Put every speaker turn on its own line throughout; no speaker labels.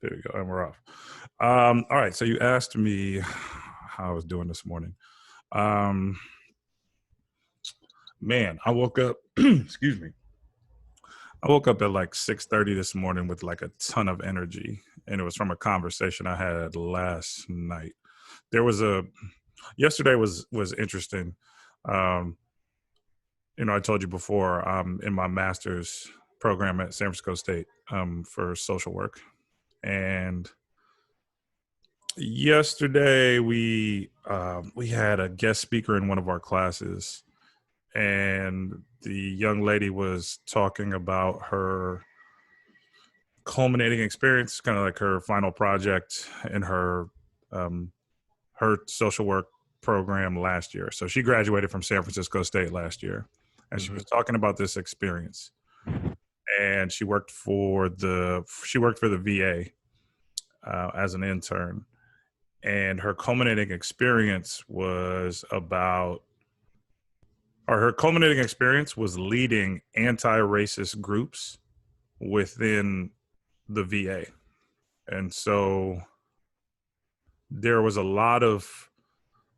There we go. And we're off. All right. So you asked me how I was doing this morning. Man, I woke up, excuse me. I woke up at like 6:30 this morning with like a ton of energy. And it was from a conversation I had last night. Yesterday was interesting. Um, I told you before, I'm in my master's program at San Francisco State for social work. And yesterday we had a guest speaker in one of our classes, and the young lady was talking about her culminating experience, kind of like her final project in her social work program last year. So she graduated from San Francisco State last year, and she was talking about this experience. And she worked for the VA as an intern. And her culminating experience was leading anti-racist groups within the VA. And so there was a lot of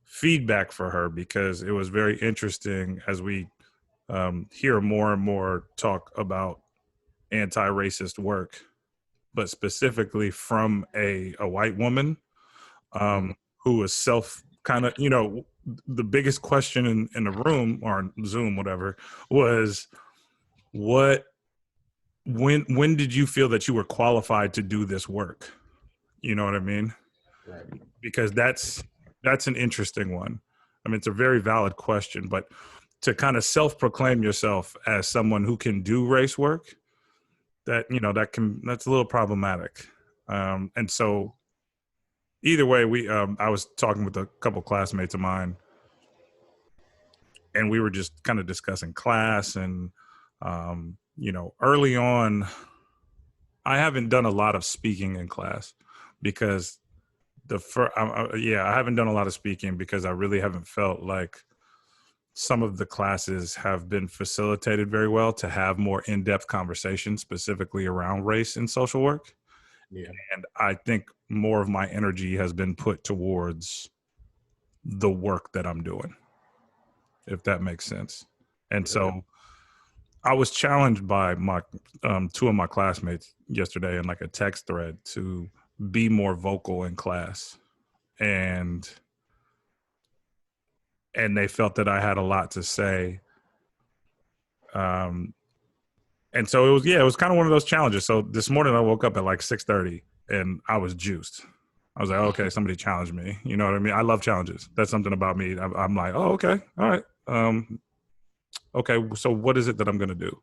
feedback for her, because it was very interesting as we hear more and more talk about anti-racist work, but specifically from a white woman who was the biggest question in the room or on Zoom, whatever, was when did you feel that you were qualified to do this work? You know what I mean?
Right.
Because that's an interesting one. I mean, it's a very valid question, but to kind of self-proclaim yourself as someone who can do race work, that's a little problematic. And so either way, I was talking with a couple classmates of mine, and we were just kind of discussing class. And, early on, I haven't done a lot of speaking in class because I haven't done a lot of speaking because I really haven't felt like some of the classes have been facilitated very well to have more in-depth conversations specifically around race and social work.
Yeah.
And I think more of my energy has been put towards the work that I'm doing, if that makes sense. And so I was challenged by my two of my classmates yesterday in like a text thread to be more vocal in class. And they felt that I had a lot to say. And so it was kind of one of those challenges. So this morning I woke up at like 6:30 and I was juiced. I was like, okay, somebody challenged me. You know what I mean? I love challenges. That's something about me. I'm like, oh, okay. All right. Okay. So what is it that I'm going to do?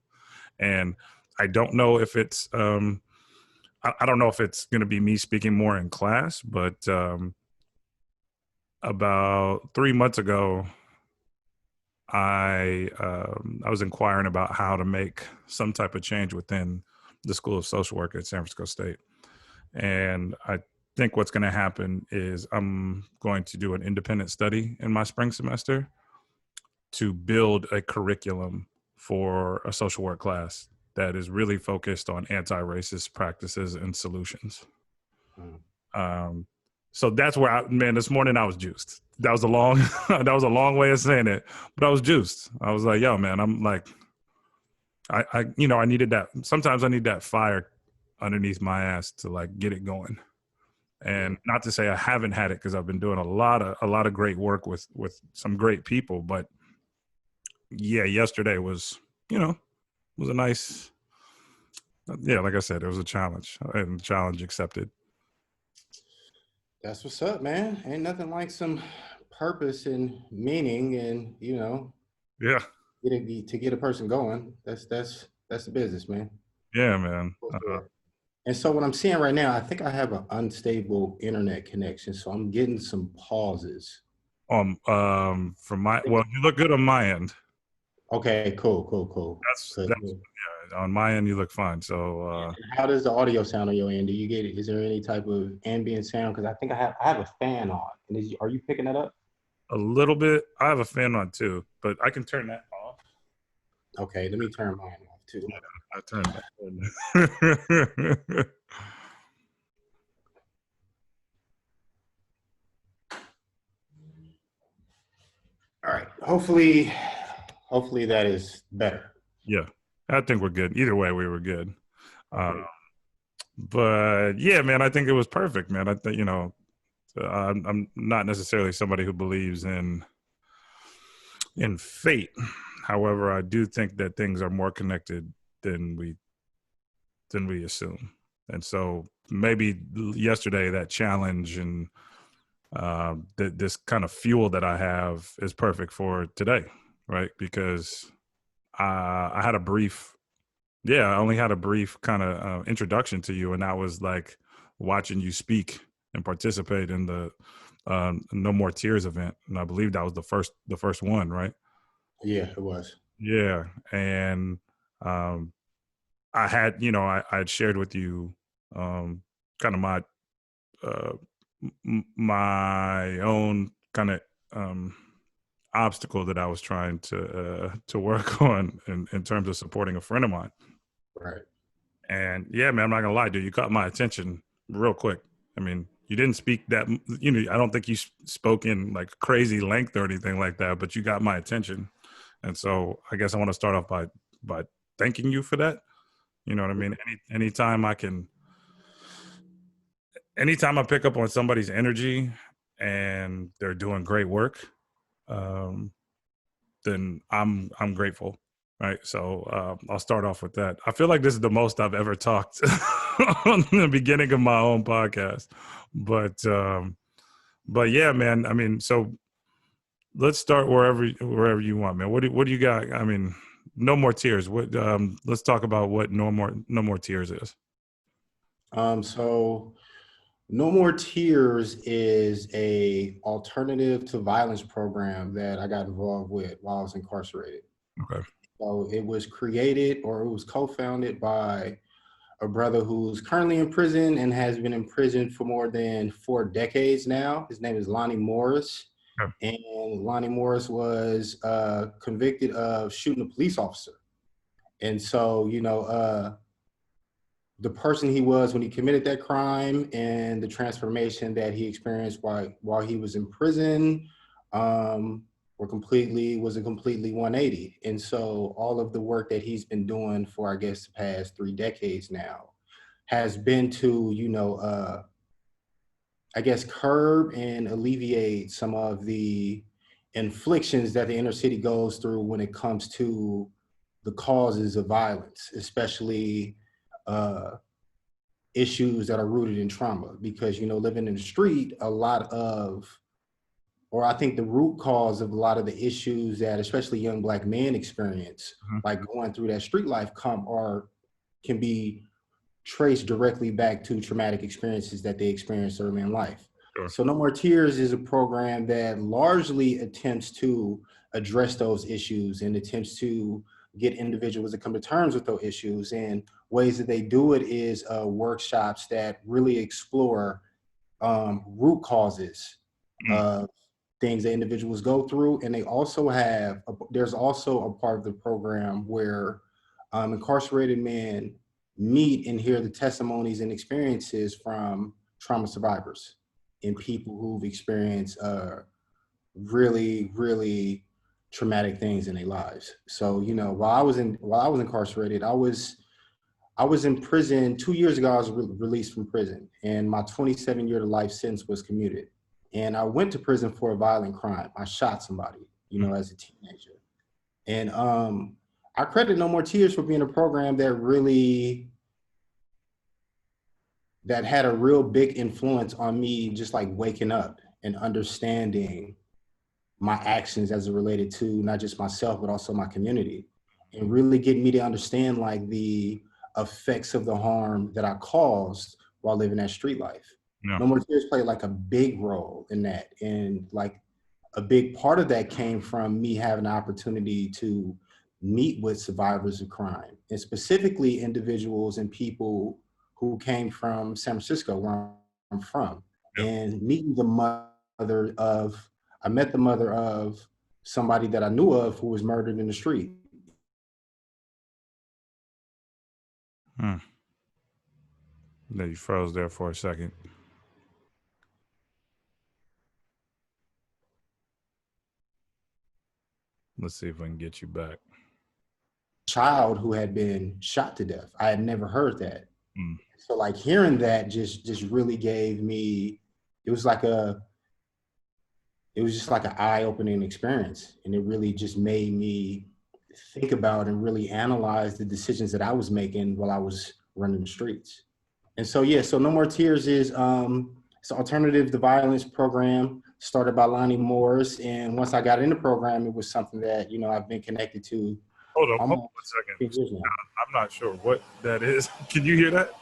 And I don't know if it's, I don't know if it's going to be me speaking more in class, but about 3 months ago, I was inquiring about how to make some type of change within the School of Social Work at San Francisco State. And I think what's going to happen is I'm going to do an independent study in my spring semester to build a curriculum for a social work class that is really focused on anti-racist practices and solutions. So that's where this morning I was juiced. That was a long way of saying it, but I was juiced. I was like, yo, man, I'm like, I needed that. Sometimes I need that fire underneath my ass to like get it going. And not to say I haven't had it, because I've been doing a lot of great work with some great people, but yeah, yesterday was a nice, like I said, it was a challenge, and challenge accepted.
That's what's up, man. Ain't nothing like some purpose and meaning, and
Yeah.
to get a person going. That's the business, man.
Yeah, man.
And so what I'm seeing right now, I think I have an unstable internet connection, so I'm getting some pauses.
From you look good on my end.
Okay, cool.
That's on my end, you look fine. So
how does the audio sound on your end? Do you get it? Is there any type of ambient sound? Because I think I have a fan on. And are you picking that up?
A little bit. I have a fan on too, but I can turn that off.
Okay, let me turn mine off too.
Yeah, I turned that on.
hopefully, that is better.
Yeah, I think we're good. Either way, we were good.
Okay.
But yeah, man, I think it was perfect, man. I think, I'm not necessarily somebody who believes in fate. However, I do think that things are more connected than we assume. And so maybe yesterday that challenge and this kind of fuel that I have is perfect for today, right? Because I had a brief, I only had a brief kind of introduction to you, and that was like watching you speak and participate in the No More Tears event, and I believe that was the first one, right?
Yeah, it was.
Yeah, and um, I had, I had shared with you kind of my uh, my own kind of um, obstacle that I was trying to work on in terms of supporting a friend of mine.
Right.
And yeah, man, I'm not gonna lie, dude, you caught my attention real quick. I mean, you didn't speak that, I don't think you spoke in like crazy length or anything like that, but you got my attention. And so I guess I want to start off by thanking you for that. You know what I mean? Anytime I pick up on somebody's energy and they're doing great work, um, then I'm grateful. Right. So I'll start off with that. I feel like this is the most I've ever talked on the beginning of my own podcast. But yeah, man, I mean, so let's start wherever you want, man. What do you got? I mean, No More Tears. Let's talk about what No More Tears is.
So No More Tears is a alternative to violence program that I got involved with while I was incarcerated.
Okay.
So it was created, or it was co-founded by a brother who's currently in prison and has been in prison for more than 4 decades now. His name is Lonnie Morris.
Okay.
And Lonnie Morris was convicted of shooting a police officer. And so, the person he was when he committed that crime and the transformation that he experienced while he was in prison was a completely 180. And so all of the work that he's been doing for, I guess, the past 3 decades now has been to, I guess, curb and alleviate some of the inflictions that the inner city goes through when it comes to the causes of violence, especially issues that are rooted in trauma. Because, living in the street, I think the root cause of a lot of the issues that especially young Black men experience,
Mhm.
like going through that street life, can be traced directly back to traumatic experiences that they experienced early in life.
Sure.
So No More Tears is a program that largely attempts to address those issues and attempts to get individuals to come to terms with those issues. And ways that they do it is workshops that really explore root causes
Mm.
of things that individuals go through. And there's also a part of the program where incarcerated men meet and hear the testimonies and experiences from trauma survivors and people who've experienced really, really traumatic things in their lives. So, while I was incarcerated, I was in prison 2 years ago. I was released from prison, and my 27-year to life sentence was commuted. And I went to prison for a violent crime. I shot somebody, as a teenager. And I credit No More Tears for being a program that had a real big influence on me, just like waking up and understanding my actions as it related to not just myself, but also my community, and really getting me to understand like the effects of the harm that I caused while living that street life.
Yeah.
No More Tears played like a big role in that. And like a big part of that came from me having the opportunity to meet with survivors of crime, and specifically individuals and people who came from San Francisco, where I'm from,
Yep.
and meeting I met the mother of somebody that I knew of who was murdered in the street.
Hmm. No, you froze there for a second. Let's see if I can get you back.
Child who had been shot to death. I had never heard that.
Mm.
So like hearing that just really gave me, it was like a, it was just like an eye-opening experience. And it really just made me think about and really analyze the decisions that I was making while I was running the streets. And so, yeah, so No More Tears is it's an alternative to violence program started by Lonnie Morris. And once I got in the program, it was something that, you know, I've been connected to
Hold on
almost
1 second.
10 years now.
I'm not sure what that is. Can you hear that?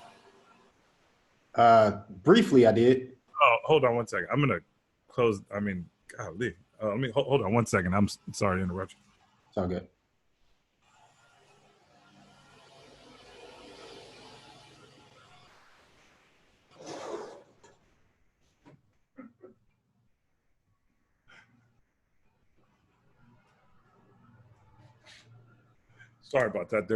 Briefly, I did.
Oh, hold on 1 second. I'm gonna close. I mean, golly. Let me hold on 1 second. I'm sorry to interrupt you.
It's all good.
Sorry about that.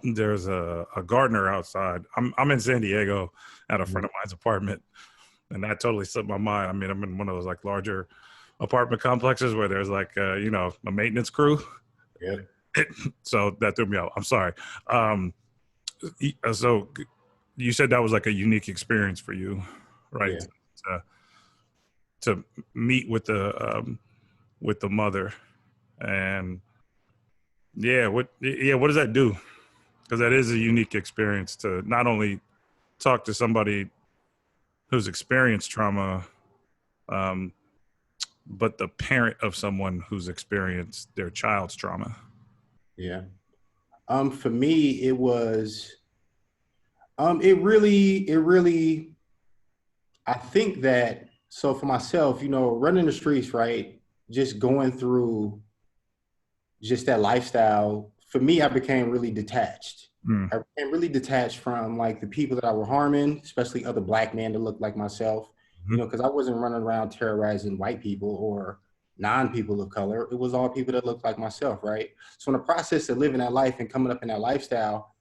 There's a gardener outside. I'm in San Diego at a friend of mine's apartment, and that totally slipped my mind. I mean, I'm in one of those like larger apartment complexes where there's like you know, a maintenance crew.
Yeah.
So that threw me out. I'm sorry. So you said that was like a unique experience for you, right?
Yeah.
To meet with the mother, and what does that do? Because that is a unique experience to not only talk to somebody who's experienced trauma, but the parent of someone who's experienced their child's trauma.
Yeah. For me, it was, it really, I think that, so for myself, you know, running the streets, right? Just going through just that lifestyle, for me, I became really detached.
Mm.
I became really detached from like the people that I were harming, especially other Black men that looked like myself, you know, because I wasn't running around terrorizing white people or non-people of color. It was all people that looked like myself, right? So in the process of living that life and coming up in that lifestyle,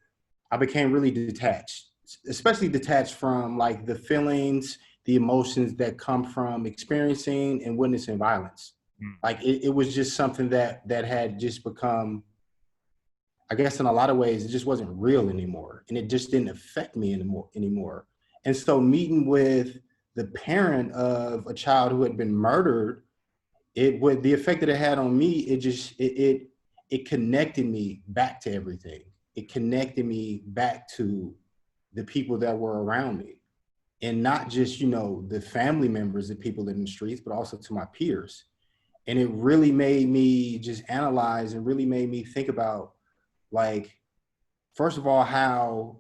I became really detached, especially detached from like the feelings, the emotions that come from experiencing and witnessing violence. Like it was just something that had just become, I guess in a lot of ways, it just wasn't real anymore. And it just didn't affect me anymore. And so meeting with the parent of a child who had been murdered, it would, the effect that it had on me, it connected me back to everything. It connected me back to the people that were around me. And not just, you know, the family members, the people in the streets, but also to my peers. And it really made me just analyze and really made me think about, like, first of all, how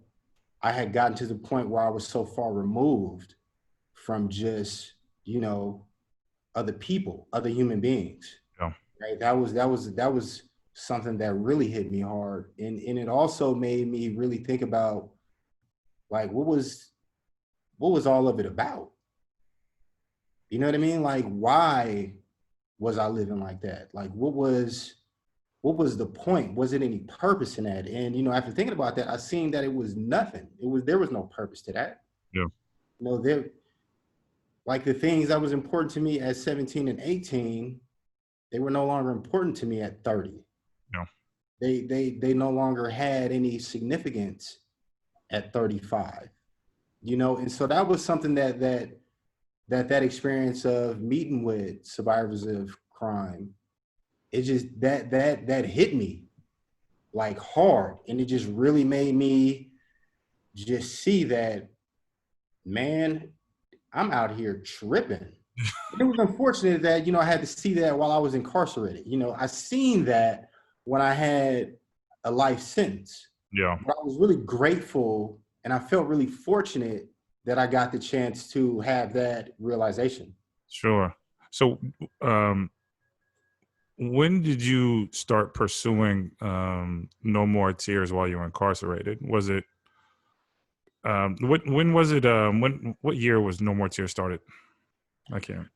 I had gotten to the point where I was so far removed from just, you know, other people, other human beings.
Yeah.
Right. That was something that really hit me hard. And it also made me really think about, like, what was all of it about? You know what I mean? Like, why was I living like that? Like, what was the point? Was it any purpose in that? And, you know, after thinking about that, I seen that it was nothing. There was no purpose to that.
Yeah.
You know, there, like the things that was important to me at 17 and 18, they were no longer important to me at 30.
Yeah.
They no longer had any significance at 35. You know, and so that was something that experience of meeting with survivors of crime, it just that hit me like hard, and it just really made me just see that, man, I'm out here tripping. It was unfortunate that, you know, I had to see that while I was incarcerated. You know, I seen that when I had a life sentence.
Yeah.
But I was really grateful and I felt really fortunate that I got the chance to have that realization.
Sure. So, when did you start pursuing No More Tears while you were incarcerated? Was it when was it what year was No More Tears started? I can't.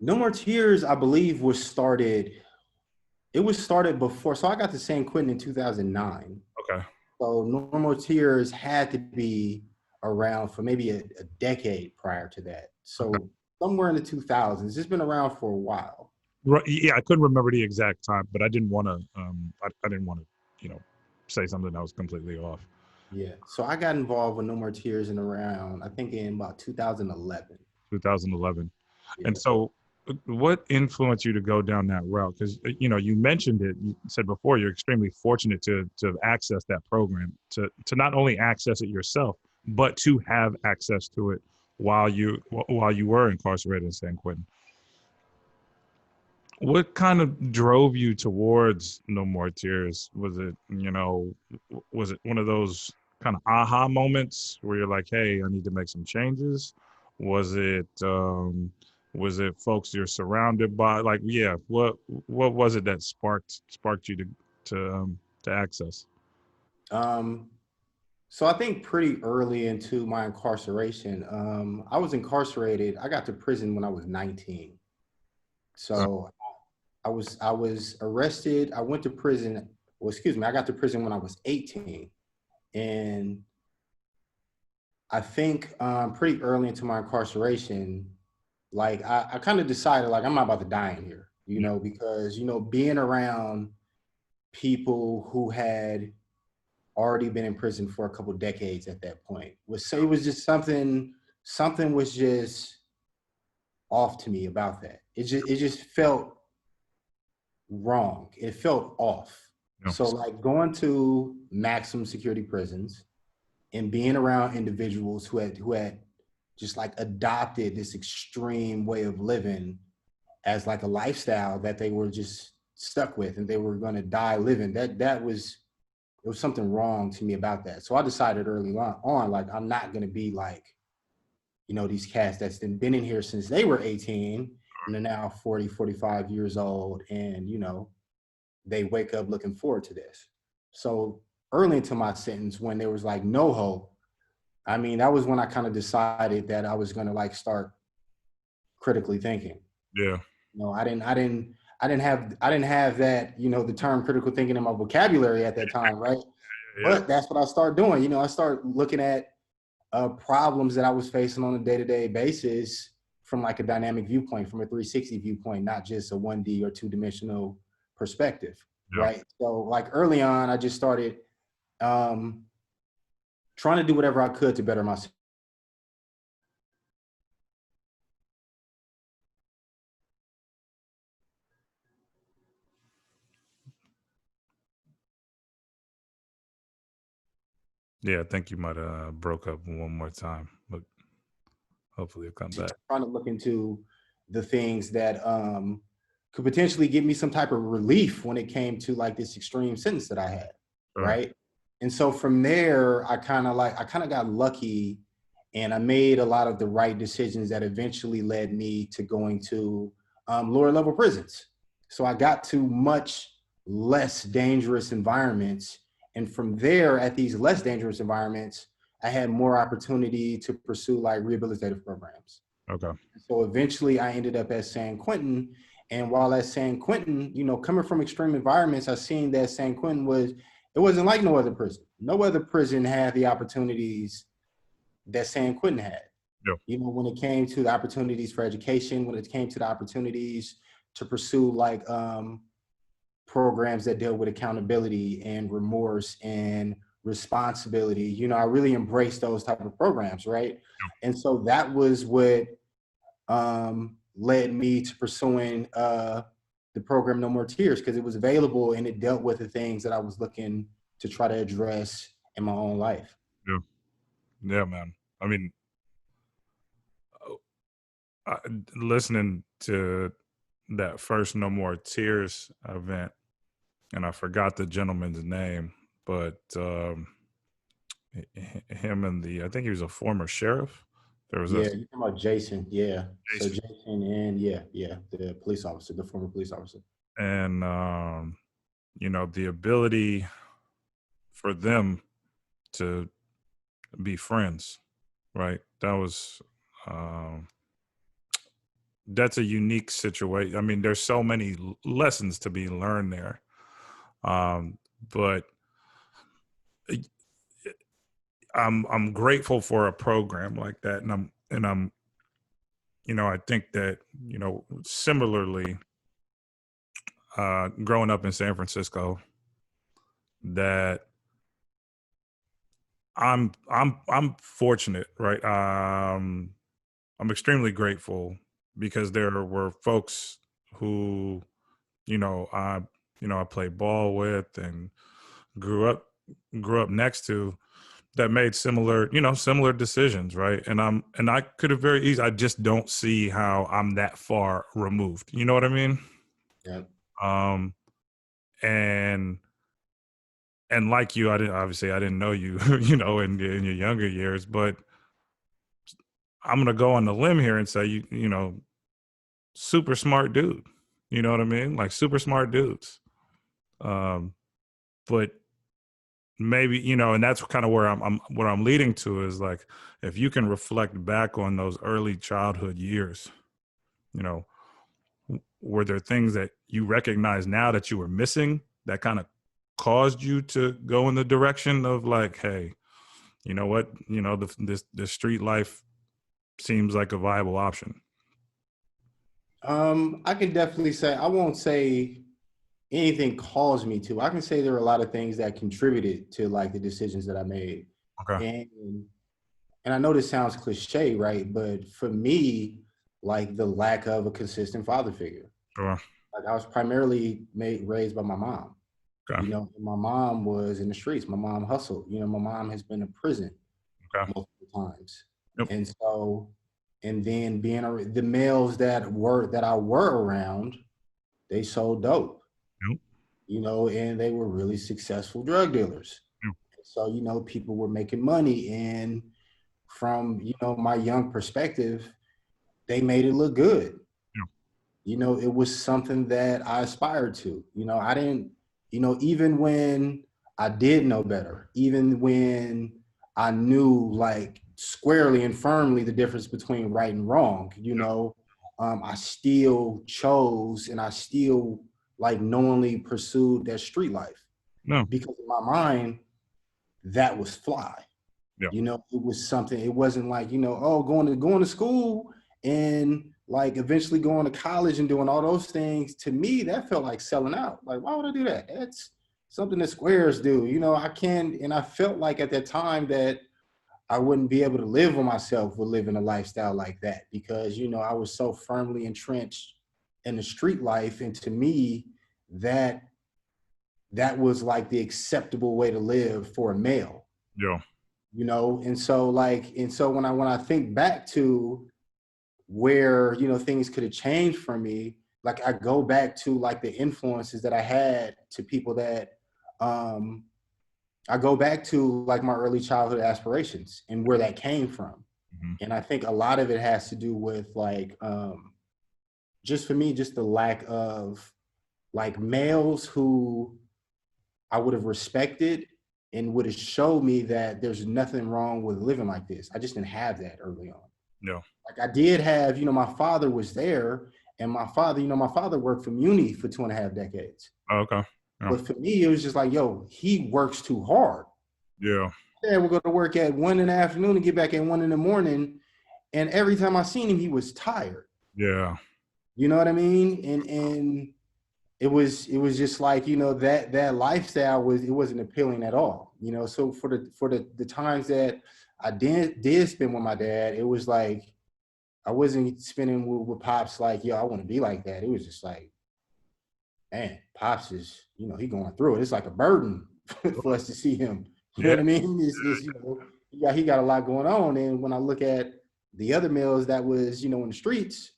No More Tears, I believe, was started. It was started before. So I got to San Quentin in 2009.
Okay.
So No More Tears had to be around for maybe a decade prior to that. So somewhere in the 2000s. It's been around for a while.
Right, yeah, I couldn't remember the exact time, but I didn't want to. I didn't want to, say something that was completely off.
Yeah. So I got involved with No More Tears in around, I think in about 2011.
2011. And
Yeah.
so, what influenced you to go down that route? Because you mentioned it. You said before you're extremely fortunate to access that program, to not only access it yourself, but to have access to it while you were incarcerated in San Quentin. What kind of drove you towards No More Tears? Was it one of those kind of aha moments where you're like, hey, I need to make some changes? Was it folks you're surrounded by? Like, yeah, what was it that sparked you to access?
Um, so I think pretty early into my incarceration, I was incarcerated. I got to prison when I was 19.
Uh,
So I was arrested. I went to prison. Well, excuse me. I got to prison when I was 18, and I think pretty early into my incarceration, like I kind of decided like I'm not about to die in here,
yeah,
because being around people who had already been in prison for a couple decades at that point was, so it was just something was just off to me about that. It just felt wrong. It felt off.
yeah,
So like going to maximum security prisons and being around individuals who had just like adopted this extreme way of living as like a lifestyle that they were just stuck with and they were going to die living, that was, there was something wrong to me about that. So I decided early on like I'm not going to be like these cats that's been in here since they were 18 and they're now 40, 45 years old, and they wake up looking forward to this. So early into my sentence, when there was like no hope, I mean, that was when I kind of decided that I was going to like start critically thinking.
yeah,
I didn't have that, the term critical thinking in my vocabulary at that time, right?
yeah,
But that's what I started doing. I started looking at problems that I was facing on a day-to-day basis from like a dynamic viewpoint, from a 360 viewpoint, not just a 1D or two-dimensional perspective,
yeah.
right? So like early on, I just started um, trying to do whatever I could to better myself.
Yeah, I think you might have broke up one more time, but hopefully it'll come back.
Trying to look into the things that could potentially give me some type of relief when it came to like this extreme sentence that I had,
Sure.
right? And so from there, I kind of got lucky, and I made a lot of the right decisions that eventually led me to going to lower level prisons. So I got to much less dangerous environments, and from there, at these less dangerous environments, I had more opportunity to pursue like rehabilitative programs.
Okay.
So eventually I ended up at San Quentin. And while at San Quentin, coming from extreme environments, I seen that San Quentin it wasn't like no other prison. No other prison had the opportunities that San Quentin had.
Yeah.
When it came to the opportunities for education, when it came to the opportunities to pursue like programs that deal with accountability and remorse and responsibility. I really embraced those type of programs, right? And so that was what led me to pursuing the program No More Tears, because it was available and it dealt with the things that I was looking to try to address in my own life.
Yeah. Yeah, man. I mean, I, listening to that first No More Tears event, and I forgot the gentleman's name, but him and I think he was a former sheriff. There was a
Yeah, you're talking about Jason. Yeah. So
Jason,
Jason and yeah, the police officer, the former police officer.
and the ability for them to be friends, right? Um, that's a unique situation. I mean, there's so many lessons to be learned there, um, but I'm grateful for a program like that, and I'm I think that similarly, growing up in San Francisco that I'm fortunate, right? I'm extremely grateful because there were folks who, you know, I played ball with and grew up grew up next to that made similar decisions, right? And I could have very easily, I just don't see how I'm that far removed. You know what I mean?
Yeah.
Um and and like you, I didn't know you, in your younger years, but I'm gonna go on the limb here and say super smart dude. You know what I mean? Like super smart dudes. Um, but maybe, and that's kind of where I'm what I'm leading to is like if you can reflect back on those early childhood years, you know, were there things that you recognize now that you were missing that kind of caused you to go in the direction of like, hey, you know what, this street life seems like a viable option.
I can definitely say I won't say anything caused me to. I can say there were a lot of things that contributed to like the decisions that I made.
Okay.
And and I know this sounds cliche, right? But for me, like the lack of a consistent father figure.
Sure.
Like I was primarily raised by my mom.
Okay.
My mom was in the streets. My mom hustled. My mom has been in prison
Okay.
multiple times.
Yep.
And so, and then the males that I were around, they sold dope,
Yep.
and they were really successful drug dealers.
Yep.
So, people were making money. And from, my young perspective, they made it look good.
Yep.
It was something that I aspired to. I didn't, even when I did know better, even when I knew like squarely and firmly the difference between right and wrong, I still chose and I still like knowingly pursued that street life
No.
because in my mind, that was fly.
Yeah.
It was something, it wasn't like, oh, going to school and like eventually going to college and doing all those things. To me, that felt like selling out. Like, why would I do that? That's something that squares do. I can, and I felt like at that time that I wouldn't be able to live with myself with living a lifestyle like that because, I was so firmly entrenched in the street life. And to me, that was like the acceptable way to live for a male.
Yeah.
And so when I think back to where things could have changed for me, like I go back to like the influences that I had to people that I go back to like my early childhood aspirations and where that came from.
Mm-hmm.
And I think a lot of it has to do with like just for me, just the lack of like males who I would have respected and would have showed me that there's nothing wrong with living like this. I just didn't have that early on.
Yeah.
Like I did have, my father was there, and my father worked for Muni for 2.5 decades.
Oh, okay. Yeah.
But for me, it was just like, yo, he works too hard.
Yeah.
Yeah, we're going to work at 1 in the afternoon and get back at 1 in the morning. And every time I seen him, he was tired.
Yeah.
You know what I mean? And it was just like, that lifestyle wasn't appealing at all. So for the times that I did spend with my dad, it was like I wasn't spending with Pops like, yo, I want to be like that. It was just like, man, Pops is, he going through it. It's like a burden for us to see him. You know what I mean? He got a lot going on. And when I look at the other males that was, in the streets,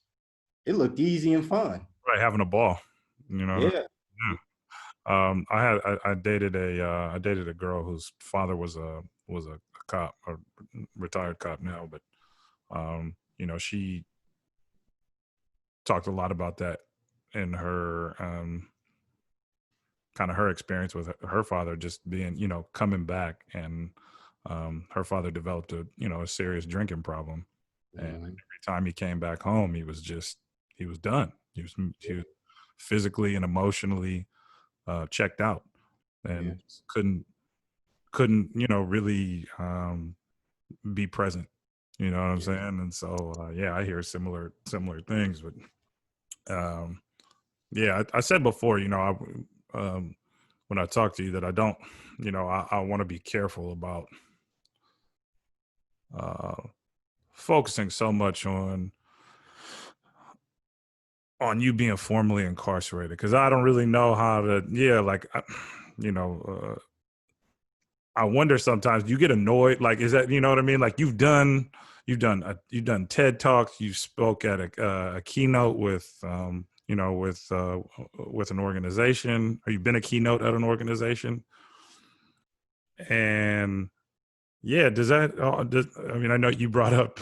it looked easy and fun.
Right. Having a ball.
Yeah.
Yeah. I dated a girl whose father was a cop, a retired cop now, but she talked a lot about that in her kind of her experience with her father just being, coming back, and her father developed a serious drinking problem. And every time he came back home, he was done. He was physically and emotionally checked out, and couldn't really be present. You know what I'm saying? And so I hear similar things, but Yeah, I said before, when I talk to you that I don't, I want to be careful about uh, focusing so much on you being formally incarcerated, because I don't really know how to. Yeah, like, you know, I wonder sometimes. You get annoyed, like, is that, you know what I mean? Like, you've done TED Talks, you spoke at a keynote with an organization, or you've been a keynote at an organization, and yeah, I mean, I know you brought up,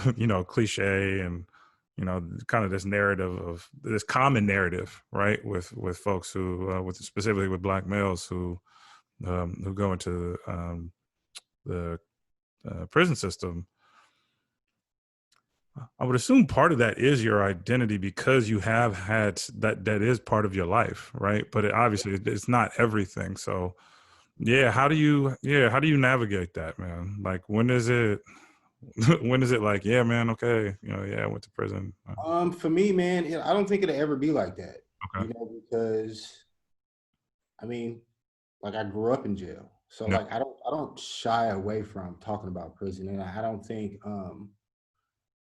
cliche and, kind of this narrative of this common narrative, right? With folks specifically with Black males who go into the prison system. I would assume part of that is your identity, because you have had that is part of your life, right? But obviously it's not everything. So yeah, how do you navigate that, man? Like, when is it when is it like, yeah, man, okay, yeah, I went to prison.
For me, man, I don't think it'll ever be like that,
Okay.
because I mean, like, I grew up in jail. So
Yeah.
like I don't shy away from talking about prison. And I don't think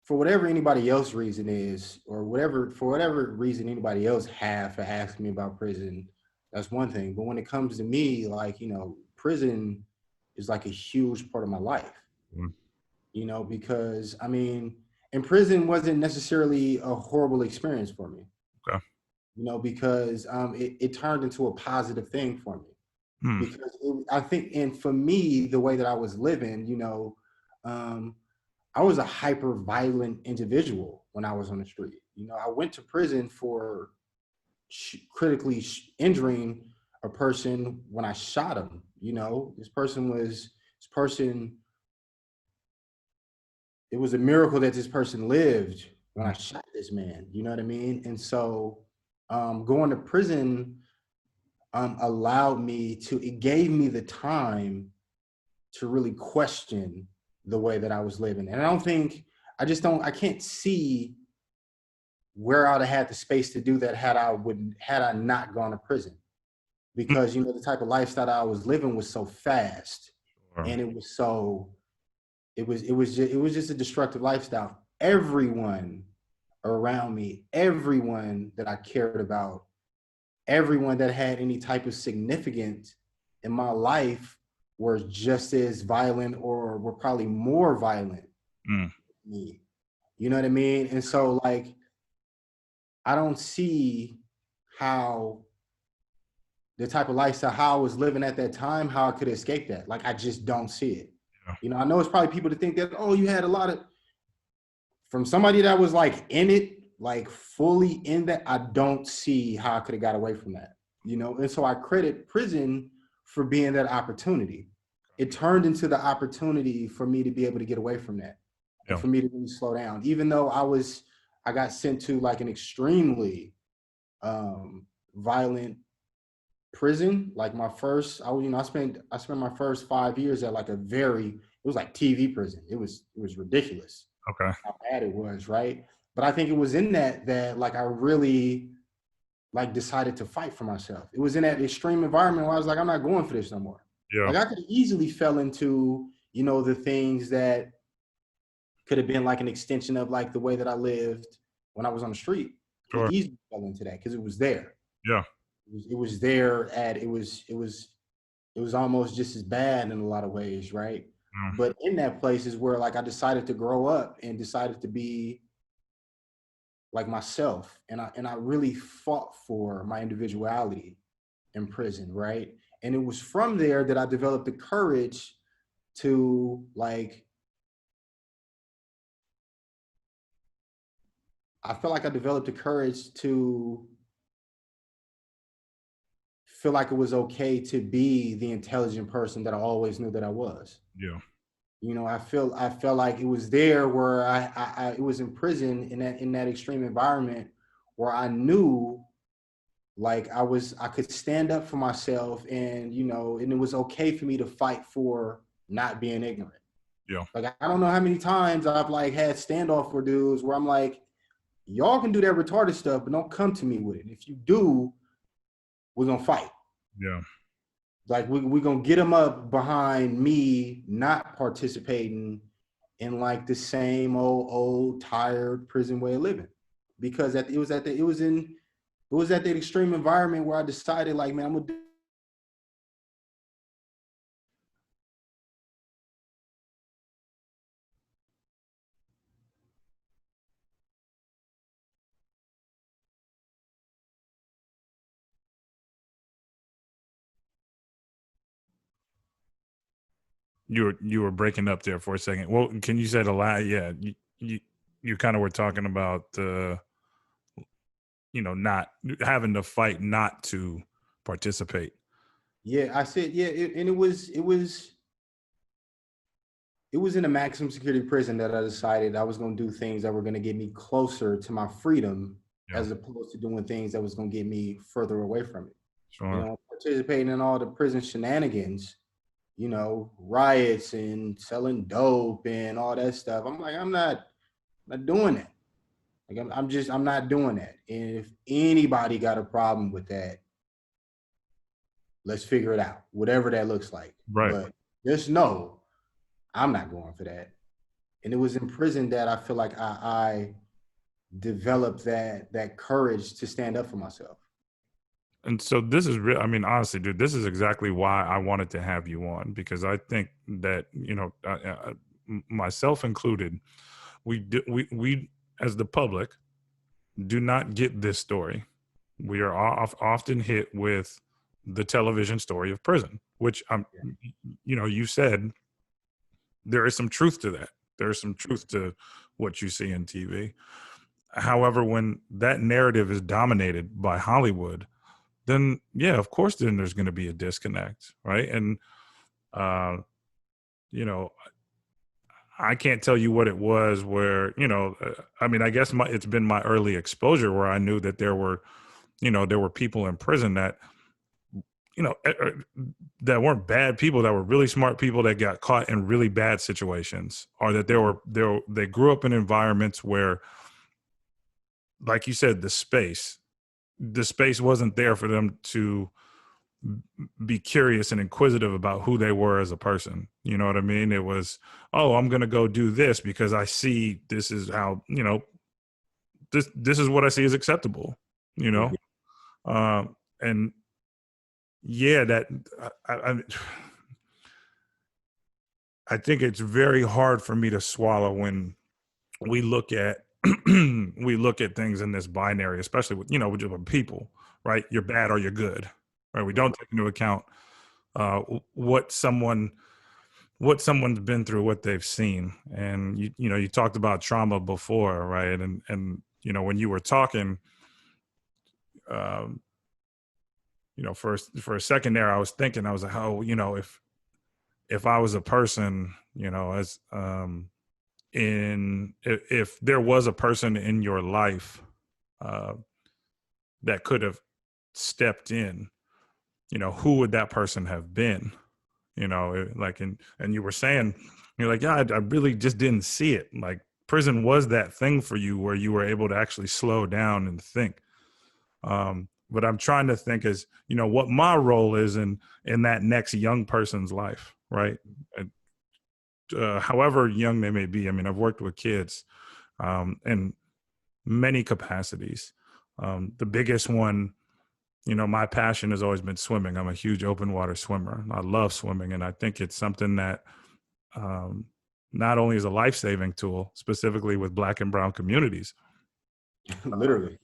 for whatever anybody else reason is, or whatever reason anybody else have for asking me about prison, that's one thing. But when it comes to me, like, prison is like a huge part of my life,
Mm.
because I mean, and prison wasn't necessarily a horrible experience for me,
Okay.
because it turned into a positive thing for me.
Hmm.
Because I think, and for me, the way that I was living, um, I was a hyper violent individual when I was on the street. I went to prison for critically injuring a person when I shot him. This person, it was a miracle that this person lived when I
Mm.
shot this man. You know what I mean? And so going to prison it gave me the time to really question the way that I was living. And I can't see where I'd have had the space to do that had I not gone to prison.
Mm.
Because, the type of lifestyle I was living was so fast,
Sure.
and it was just a destructive lifestyle. Everyone around me, everyone that I cared about, everyone that had any type of significance in my life were just as violent, or were probably more violent
Mm.
than me. You know what I mean? And so, like, I don't see how the type of lifestyle how I was living at that time, how I could escape that. Like, I just don't see it.
Yeah.
I know it's probably people to think that, oh, you had a lot of, from somebody that was like in it, like fully in that, I don't see how I could have got away from that. And so I credit prison for being that opportunity. It turned into the opportunity for me to be able to get away from that, and
Yeah.
for me to really slow down. Even though I got sent to like an extremely violent prison. Like my first, I spent my first 5 years at like it was like TV prison. It was ridiculous
Okay.
how bad it was, right? But I think it was in that like I really like decided to fight for myself. It was in that extreme environment where I was like, I'm not going for this no more.
Yeah.
Like, I could easily fell into, the things that could have been like an extension of like the way that I lived when I was on the street. Could have
Sure.
easily fell into that because it was there.
Yeah.
It was there it was almost just as bad in a lot of ways, right?
Mm.
But in that place is where like I decided to grow up and decided to be like myself. And I really fought for my individuality in prison, right? And it was from there that I developed the courage to like, I felt like I developed the courage to feel like it was okay to be the intelligent person that I always knew that I was.
Yeah.
I felt like it was there where it was in prison in that extreme environment where I knew like I could stand up for myself, and it was okay for me to fight for not being ignorant.
Yeah.
Like, I don't know how many times I've like had standoff for dudes where I'm like, y'all can do that retarded stuff, but don't come to me with it. If you do, we're gonna fight.
Yeah.
Like we're gonna get them up behind me not participating in like the same old tired prison way of living. Because it was at that extreme environment where I decided, like, man, I'm gonna do.
You were breaking up there for a second. Well, can you say the last? Yeah, you kind of were talking about not having to fight not to participate.
Yeah, I said, yeah, and it was in a maximum security prison that I decided I was going to do things that were going to get me closer to my freedom,
Yeah.
as opposed to doing things that was going to get me further away from it.
Sure.
Participating in all the prison shenanigans, riots and selling dope and all that stuff. I'm like, I'm not doing that. Like, I'm not doing that. And if anybody got a problem with that, let's figure it out, whatever that looks like.
Right.
But just know, I'm not going for that. And it was in prison that I feel like I developed that courage to stand up for myself.
And so this is real. I mean, honestly, dude, this is exactly why I wanted to have you on, because I think that, myself included, we as the public do not get this story. We are often hit with the television story of prison, which you said there is some truth to that. There is some truth to what you see in TV. However, when that narrative is dominated by Hollywood, then yeah, of course, then there's going to be a disconnect, right? And I can't tell you what it was where, I mean, I guess it's been my early exposure where I knew that there were people in prison that, that weren't bad people, that were really smart people that got caught in really bad situations, or that they grew up in environments where, like you said, the space wasn't there for them to be curious and inquisitive about who they were as a person. You know what I mean? It was, oh, I'm going to go do this because I see this is how, this is what I see as acceptable, and yeah, that I think it's very hard for me to swallow when we look at things in this binary, especially with people, right? You're bad or you're good, right? We don't take into account what someone's been through, what they've seen. And you talked about trauma before, right? And when you were talking, for a second there, I was thinking, I was like, oh, if I was a person, as if there was a person in your life that could have stepped in, who would that person have been? Like, and you were saying, you're like, yeah, I really just didn't see it. Like, prison was that thing for you where you were able to actually slow down and think. But I'm trying to think as, what my role is in that next young person's life, right? However young they may be. I mean, I've worked with kids in many capacities. The biggest one, my passion has always been swimming. I'm a huge open water swimmer. I love swimming. And I think it's something that not only is a life-saving tool, specifically with Black and brown communities.
Literally.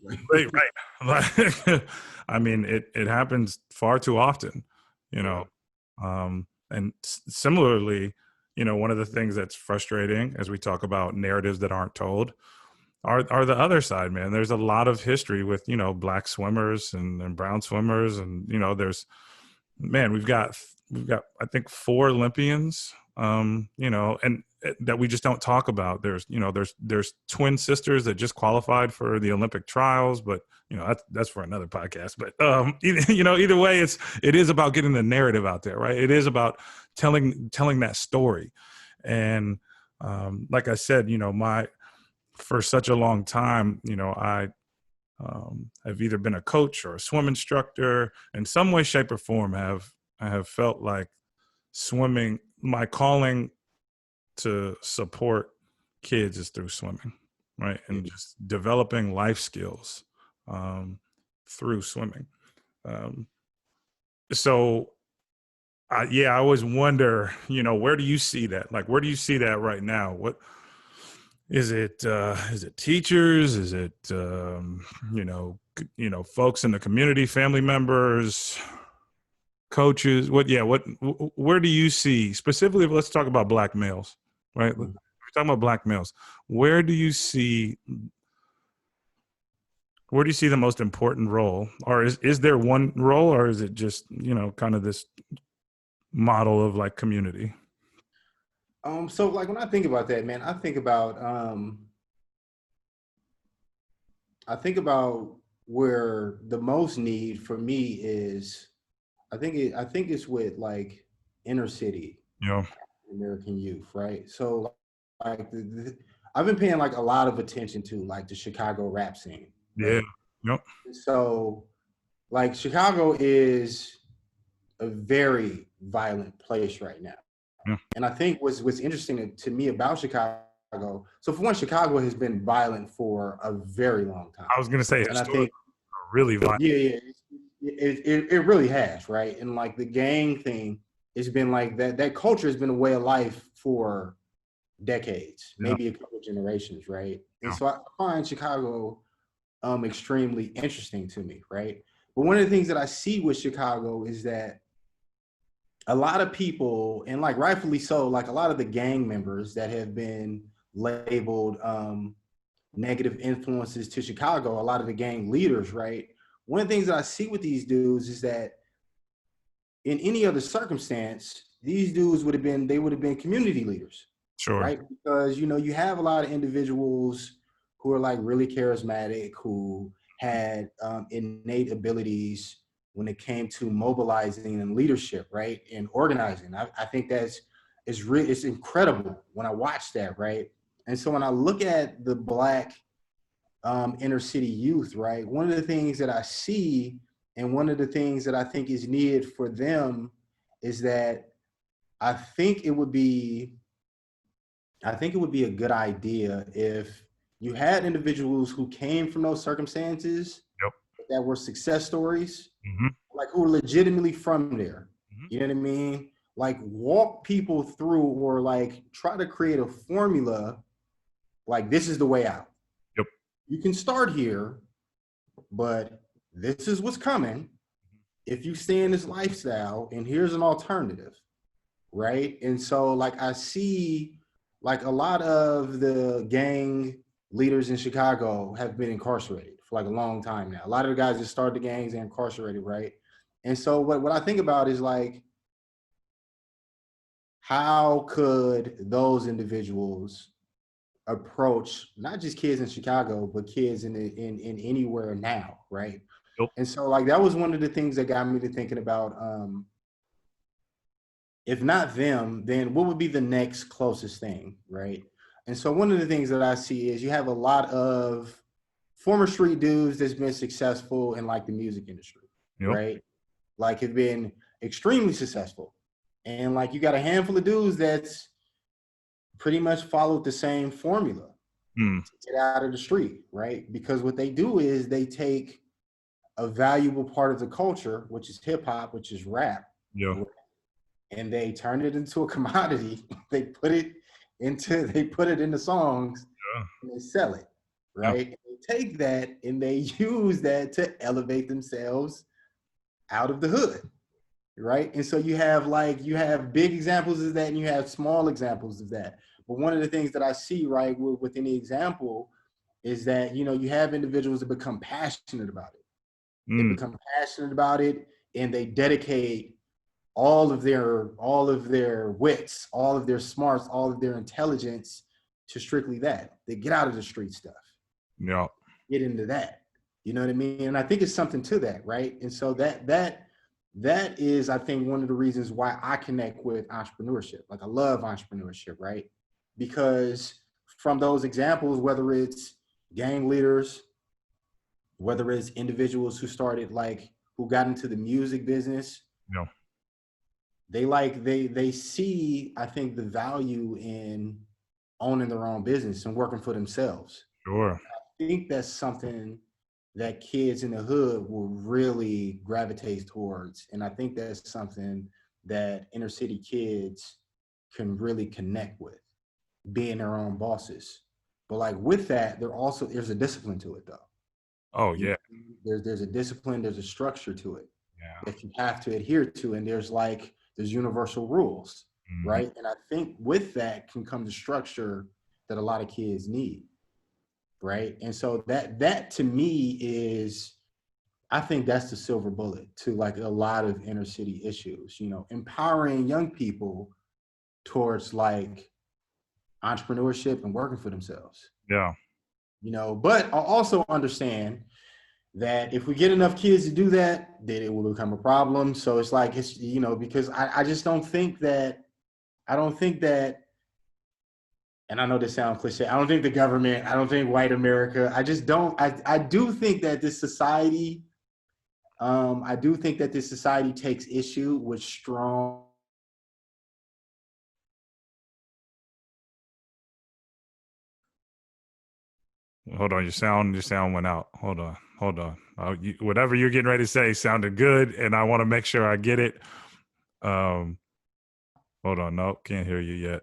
Right. I mean, it happens far too often, and similarly, one of the things that's frustrating as we talk about narratives that aren't told are the other side, man. There's a lot of history with, Black swimmers and brown swimmers. And, we've got, I think 4 Olympians, and that we just don't talk about. There's twin sisters that just qualified for the Olympic trials, but that's for another podcast. But either way, it is about getting the narrative out there, right? It is about telling that story. And like I said, for such a long time, I have either been a coach or a swim instructor. In some way, shape, or form, I have felt like swimming, my calling to support kids is through swimming, right? And just developing life skills through swimming. So I always wonder, where do you see that? Like, where do you see that right now? What is it? Is it teachers? Is it folks in the community, family members, coaches? Where do you see specifically? Let's talk about Black males, right? We're talking about Black males. Where do you see the most important role, or is there one role, or is it just kind of this model of like community?
So like when I think about that, man, I think about where the most need for me is. I think it's with like inner city
Yeah.
American youth, right? So like I've been paying like a lot of attention to like the Chicago rap scene,
Yeah.
right?
Yep.
So like Chicago is a very violent place right now.
Yeah.
And I think what's interesting to me about Chicago, so for one, Chicago has been violent for a very long time.
I was gonna say,
and I think
really violent.
yeah, it really has, right? And like the gang thing, it's been like that culture has been a way of life for decades, maybe a couple of generations, right? And so I find Chicago extremely interesting to me, right? But one of the things that I see with Chicago is that a lot of people, and like rightfully so, like a lot of the gang members that have been labeled negative influences to Chicago, a lot of the gang leaders, right? One of the things that I see with these dudes is that in any other circumstance, these dudes would have been community leaders.
Sure.
Right? Because you have a lot of individuals who are like really charismatic, who had innate abilities when it came to mobilizing and leadership, right? And organizing. I think it's incredible when I watch that, right? And so when I look at the Black inner city youth, right? One of the things that I see, and one of the things that I think is needed for them, is that I think it would be a good idea if you had individuals who came from those circumstances that were success stories, like who were legitimately from there. You know what I mean? Like walk people through, or like try to create a formula, like this is the way out. You can start here, but this is what's coming if you stay in this lifestyle, and here's an alternative, right? And so like I see like a lot of the gang leaders in Chicago have been incarcerated for like a long time now. A lot of the guys that started the gangs are incarcerated, right? And so what I think about is like, how could those individuals approach not just kids in Chicago, but kids in anywhere now, right? And so like that was one of the things that got me to thinking about if not them, then what would be the next closest thing, right? And so one of the things that I see is you have a lot of former street dudes that's been successful in like the music industry, right? Like have been extremely successful. And like you got a handful of dudes that's pretty much followed the same formula to get out of the street, right? Because what they do is they take a valuable part of the culture, which is hip hop, which is rap, and they turn it into a commodity. They put it into songs, and they sell it, right? And they take that and they use that to elevate themselves out of the hood, right? And so you have big examples of that, and you have small examples of that. But one of the things that I see, right, with any example is that, you have individuals that become passionate about it. They become passionate about it, and they dedicate all of their wits, all of their smarts, all of their intelligence to strictly that. They get out of the street stuff. Get into that. You know what I mean? And I think it's something to that, right? And so that is, I think, one of the reasons why I connect with entrepreneurship. Like I love entrepreneurship, right? Because from those examples, whether it's gang leaders, whether it's individuals who started like who got into the music business,
Yeah.
they see, I think, the value in owning their own business and working for themselves.
Sure.
I think that's something that kids in the hood will really gravitate towards. And I think that's something that inner city kids can really connect with, being their own bosses. But like with that, there's a discipline to it though.
Oh yeah.
There's a discipline, there's a structure to it
Yeah.
that you have to adhere to. And there's universal rules, right? And I think with that can come the structure that a lot of kids need. Right. And so that to me is, I think that's the silver bullet to like a lot of inner city issues, empowering young people towards like entrepreneurship and working for themselves.
Yeah.
But I also understand that if we get enough kids to do that, then it will become a problem. So it's like, because I just don't think that, and I know this sounds cliche, I don't think the government, I don't think white America, I just don't, I do think that this society, takes issue with strong.
Hold on, your sound went out. Hold on. Whatever you're getting ready to say sounded good, and I want to make sure I get it. Hold on, no, can't hear you yet.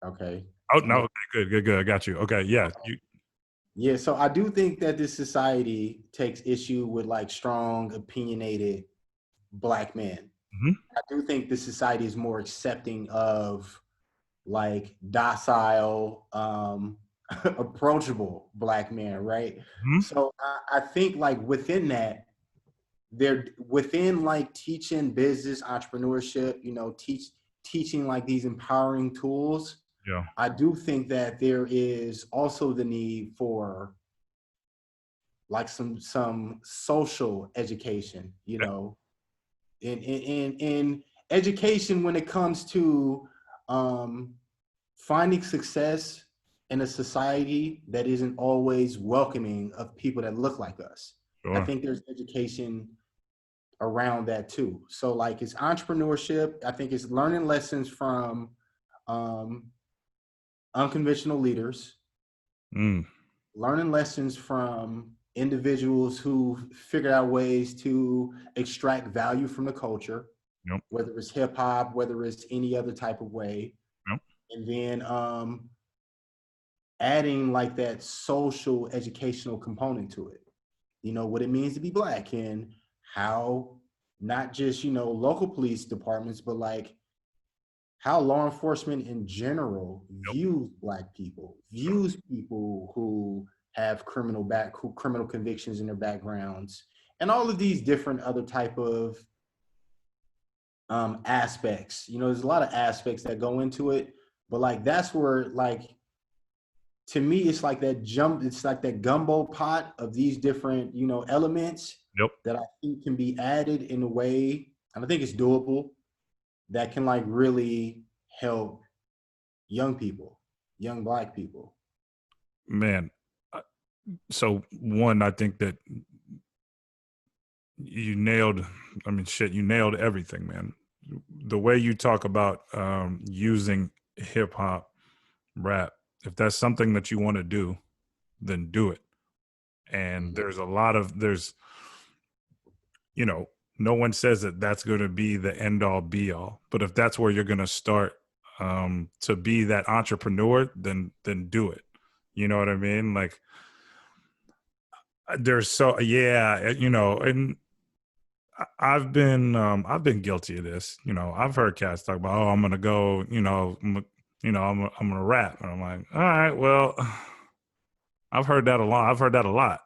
Okay.
Oh no, okay, good. I got you. Okay, yeah.
Yeah, so I do think that this society takes issue with like strong, opinionated Black men.
Mm-hmm.
I do think the society is more accepting of like docile, approachable Black men, right?
Mm-hmm.
So I think like within that, they're within like teaching business, entrepreneurship, teaching like these empowering tools.
Yeah.
I do think that there is also the need for like some social education, in education when it comes to finding success in a society that isn't always welcoming of people that look like us.
Sure.
I think there's education around that too. So like it's entrepreneurship. I think it's learning lessons from unconventional leaders, learning lessons from individuals who figured out ways to extract value from the culture, whether it's hip hop, whether it's any other type of way. And then adding like that social educational component to it, what it means to be Black and how not just, local police departments, but like how law enforcement in general views Black people, views people who have criminal convictions in their backgrounds, and all of these different other type of aspects. There's a lot of aspects that go into it, but like that's where like to me it's like that gumbo pot of these different elements that I think can be added in a way, and I think it's doable, that can like really help young people, young Black people.
Man, so one, I think that you nailed everything, man. The way you talk about using hip hop, rap, if that's something that you want to do, then do it. And there's no one says that that's going to be the end all be all, but if that's where you're going to start to be that entrepreneur, then do it. You know what I mean? Like and I've been guilty of this. I've heard cats talk about, oh, I'm going to go, I'm going to rap. And I'm like, all right, well, I've heard that a lot,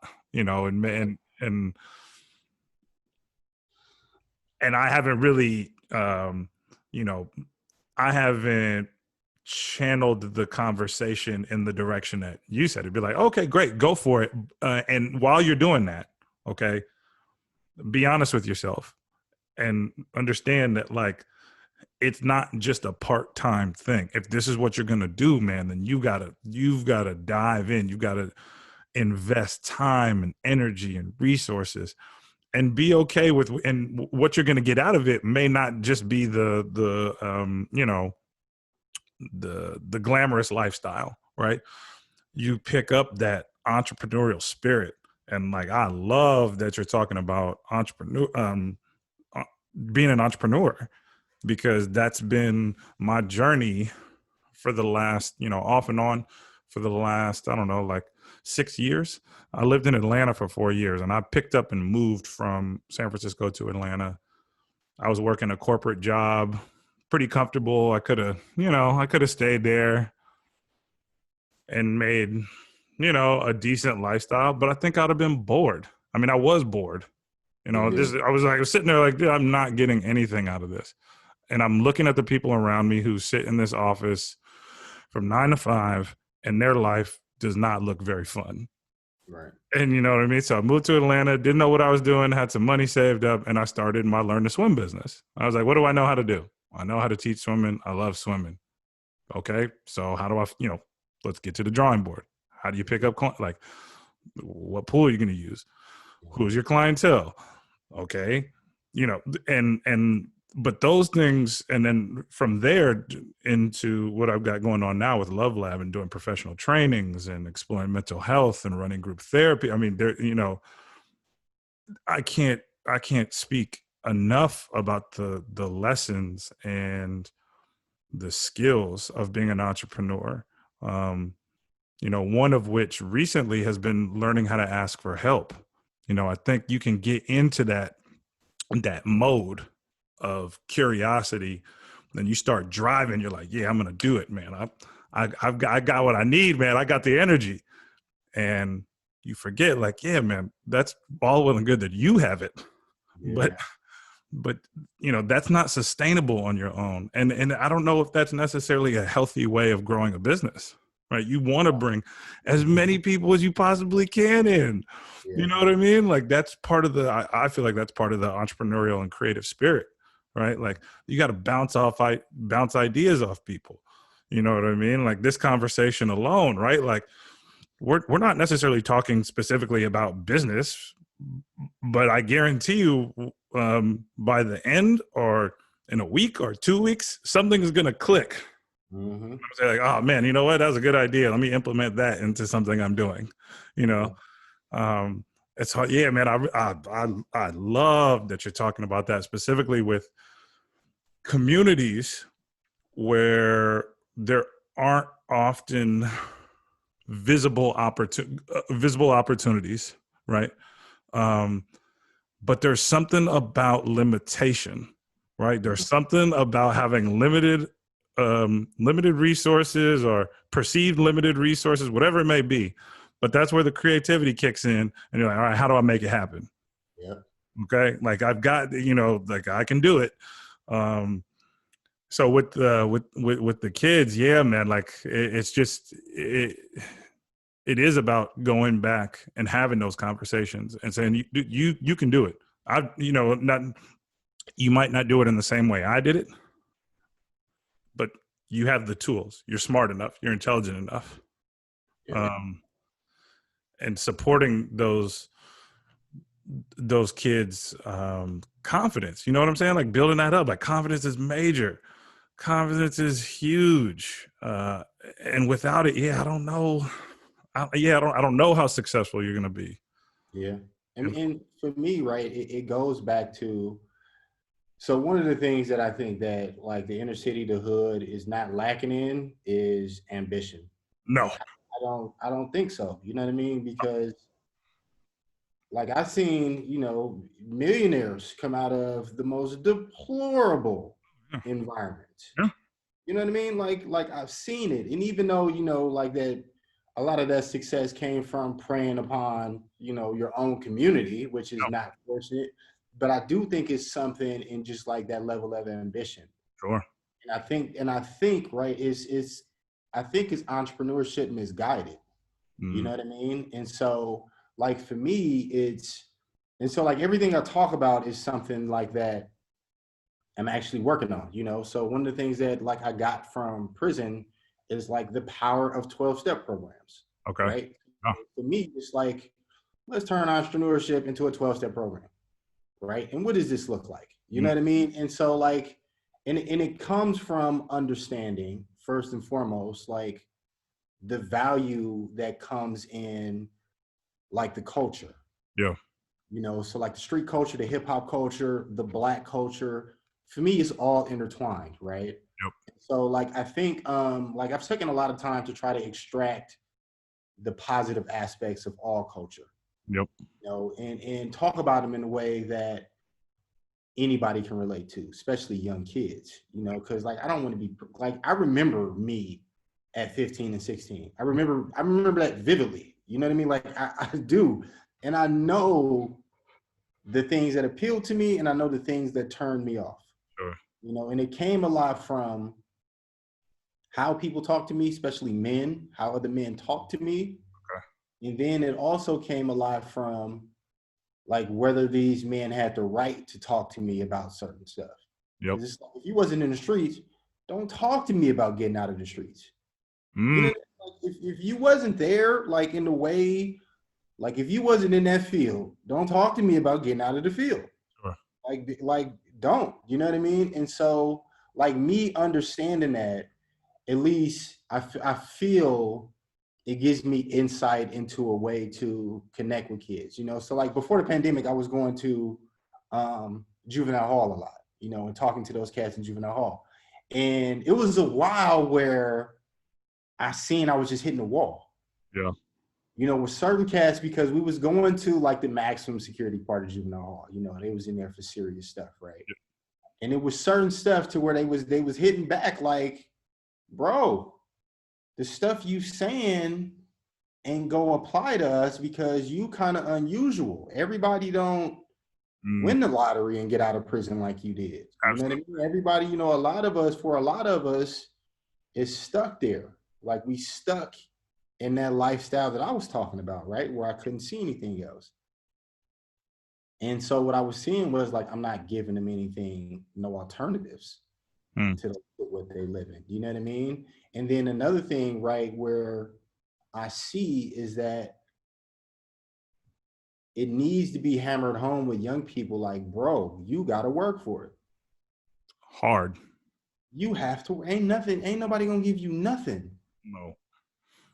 and I haven't really, I haven't channeled the conversation in the direction that you said. It'd be like, okay, great, go for it. And while you're doing that, okay, be honest with yourself and understand that like it's not just a part-time thing. If this is what you're going to do, man, then you've got to dive in. You've got to invest time and energy and resources, and be okay with, and what you're going to get out of it may not just be the glamorous lifestyle, right? You pick up that entrepreneurial spirit. And like, I love that you're talking about uh, being an entrepreneur, because that's been my journey for the last, off and on for the last, I don't know, like 6 years. I lived in Atlanta for 4 years, and I picked up and moved from San Francisco to Atlanta. I was working a corporate job, pretty comfortable. I could have stayed there and made, a decent lifestyle, but I think I'd have been bored. I mean, I was bored. I was sitting there like, dude, I'm not getting anything out of this. And I'm looking at the people around me who sit in this office from 9 to 5, and their life does not look very fun.
Right.
And you know what I mean? So I moved to Atlanta, didn't know what I was doing, had some money saved up, and I started my learn to swim business. I was like, what do I know how to do? I know how to teach swimming. I love swimming. Okay. So how do I, let's get to the drawing board. How do you pick up, like, what pool are you going to use? Who's your clientele? Okay. But those things, and then from there into what I've got going on now with Love Lab and doing professional trainings and exploring mental health and running group therapy. I mean, I can't speak enough about the lessons and the skills of being an entrepreneur. One of which recently has been learning how to ask for help. I think you can get into that mode of curiosity, then you start driving. You're like, yeah, I'm gonna do it, man. I got what I need, man. I got the energy. And you forget, like, yeah, man, that's all well and good that you have it,
Yeah.
but that's not sustainable on your own. And I don't know if that's necessarily a healthy way of growing a business, right? You want to bring as many people as you possibly can in.
Yeah.
You know what I mean? Like, that's part of I feel like that's part of the entrepreneurial and creative spirit, right? Like, you got to bounce ideas off people. You know what I mean? Like, this conversation alone, right? Like, we're not necessarily talking specifically about business, but I guarantee you, by the end, or in a week or 2 weeks, something's going to click.
Mm-hmm.
I'm say like, oh man, you know what? That was a good idea. Let me implement that into something I'm doing, you know? It's hard. Yeah, man. I love that you're talking about that, specifically with communities where there aren't often visible opportunities, right? But there's something about limitation, right? There's something about having limited resources, or perceived limited resources, whatever it may be. But that's where the creativity kicks in, and you're like, all right, how do I make it happen?
Yeah.
Okay, like, I've got, like, I can do it. So with the kids, yeah, man, like, it's just it is about going back and having those conversations and saying, you can do it. Not, you might not do it in the same way I did it, but you have the tools. You're smart enough. You're intelligent enough.
Yeah.
And supporting those kids' confidence. You know what I'm saying? Like, building that up. Like, confidence is major. Confidence is huge. And without it, yeah, I don't know. I don't know how successful you're going to be.
Yeah. And for me, right, it goes back to, so one of the things that I think that, like, the inner city, the hood is not lacking in is ambition.
No.
And I don't think so. You know what I mean? Because, like, I've seen, millionaires come out of the most deplorable
Yeah.
environments.
Yeah.
You know what I mean? Like I've seen it. And even though, like that, a lot of that success came from preying upon, your own community, which is
No.
not fortunate. But I do think it's something in just like that level of ambition.
Sure.
And I think, right, I think it's entrepreneurship misguided. You know what I mean? And so, like, for me, and so, like, everything I talk about is something like that. am actually working on, you know? So one of the things that like I got from prison is like the power of 12-step programs,
Okay.
right?
Oh,
For me, it's like, let's turn entrepreneurship into a 12-step program, right? And what does this look like? You know
mm,
what I mean? And so like, and it comes from understanding first and foremost, like the value that comes in like the culture,
yeah.
you know, so like the street culture, the hip hop culture, the black culture, for me, it's all intertwined, right?
Yep.
So like I think like I've taken a lot of time to try to extract the positive aspects of all culture,
Yep.
you know, and talk about them in a way that anybody can relate to, especially young kids, you know, because like I don't want to be like I remember me at 15 and 16. I remember that vividly. You know what I mean? Like I do. And I know the things that appealed to me and I know the things that turned me off.
Sure.
You know, and it came a lot from how people talk to me, especially men, how other men talk to me.
Okay.
And then it also came a lot from like whether these men had the right to talk to me about certain stuff.
Yep.
Because it's like, if you wasn't in the streets, don't talk to me about getting out of the streets. You know,
Mm,
like if you wasn't there, like in the way, like if you wasn't in that field, don't talk to me about getting out of the field.
sure.
Like don't, you know what I mean? And so like me understanding that, at least I feel it gives me insight into a way to connect with kids, you know? So like before the pandemic, I was going to juvenile hall a lot, you know, and talking to those cats in juvenile hall. And it was a while where I was just hitting the wall,
Yeah.
you know, with certain cats because we was going to like the maximum security part of juvenile hall, you know, they was in there for serious stuff, right?
Yeah.
And it was certain stuff to where they was hitting back like, bro, the stuff you saying ain't go apply to us because you kind of unusual. Everybody don't
Mm,
win the lottery and get out of prison like you did. You know what I
absolutely.
mean? Everybody, you know, for a lot of us, is stuck there. Like we stuck in that lifestyle that I was talking about, right? Where I couldn't see anything else. And so what I was seeing was like, I'm not giving them anything, no alternatives
Mm,
to what they live in. You know what I mean? And then another thing, right, where I see is that it needs to be hammered home with young people like, bro, you got to work for it.
hard.
You have to, ain't nobody going to give you nothing.
No.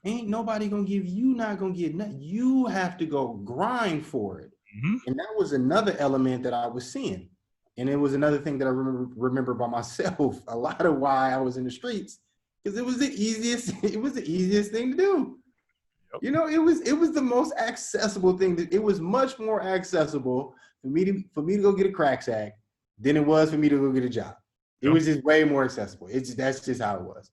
Ain't nobody going to give you, not going to get nothing. You have to go grind for it.
Mm-hmm.
And that was another element that I was seeing. And it was another thing that I remember by myself, a lot of why I was in the streets, because it was the easiest thing to do.
Yep.
You know, it was the most accessible thing. It was much more accessible for me to go get a crack sack than it was for me to go get a job. It
Yep.
was just way more accessible. That's just how it was.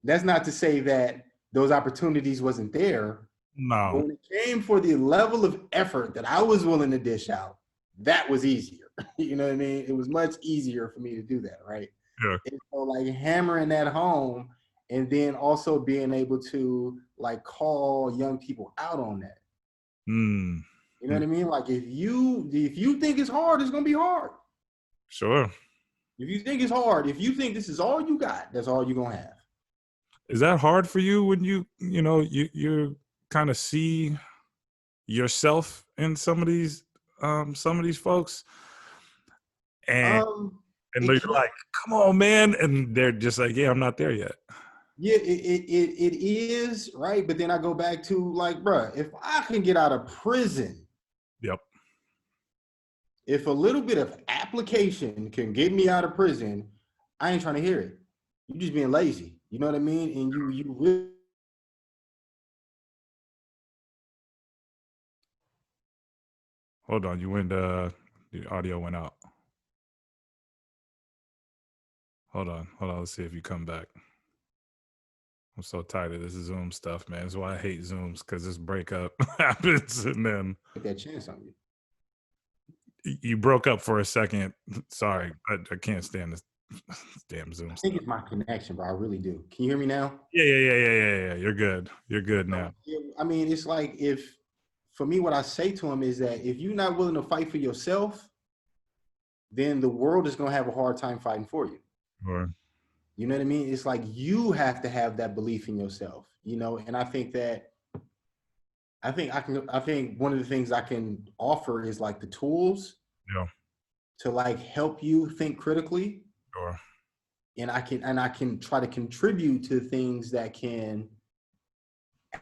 That's not to say that those opportunities wasn't there, but
No.
when it came for the level of effort that I was willing to dish out, that was easier. You know what I mean? It was much easier for me to do that, right?
Yeah.
And so like hammering that home and then also being able to like call young people out on that.
Mm.
You know what I mean? Like if you think it's hard, it's gonna be hard.
Sure.
If you think it's hard, if you think this is all you got, that's all you're gonna have.
Is that hard for you when you kind of see yourself in some of these folks and
Um,
you're
it can,
like, come on, man, and they're just like, yeah, I'm not there yet.
yeah, it is right. But then I go back to like, bruh, if I can get out of prison,
Yep.
if a little bit of application can get me out of prison, I ain't trying to hear it. You just being lazy. You know what I mean? And you really
Hold on, you went the audio went out. Hold on, let's see if you come back. I'm so tired of this Zoom stuff, man. That's why I hate Zooms, because this breakup happens and then
take that chance on you.
you broke up for a second. Sorry, I can't stand this damn Zoom
I
stuff.
think it's my connection, bro. I really do. Can you hear me now?
Yeah. You're good. You're good now.
I mean, it's like if, for me, what I say to him is that if you're not willing to fight for yourself, then the world is going to have a hard time fighting for you.
Or,
You know what I mean? It's like you have to have that belief in yourself, you know, and I think that I think one of the things I can offer is like the tools
yeah,
to like help you think critically,
or,
and I can try to contribute to things that can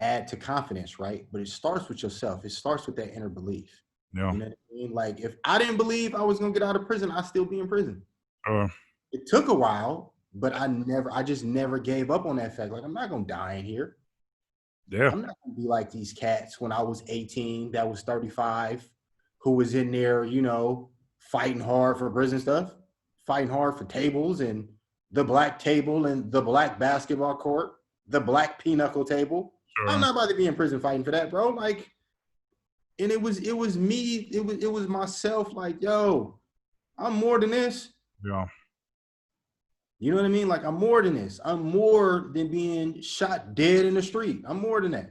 add to confidence, right? But it starts with yourself. It starts with that inner belief.
yeah,
You know what I mean? Like if I didn't believe I was gonna get out of prison, I'd still be in prison.
or,
It took a while, but I just never gave up on that fact. Like I'm not gonna die in here.
yeah,
I'm not gonna be like these cats when I was 18, that was 35, who was in there, you know, fighting hard for prison stuff, fighting hard for tables and the black table and the black basketball court, the black pinochle table. I'm
sure,
not about to be in prison fighting for that, bro. Like, and it was me, it was myself, like, yo, I'm more than this.
yeah.
You know what I mean? Like, I'm more than this. I'm more than being shot dead in the street. I'm more than that.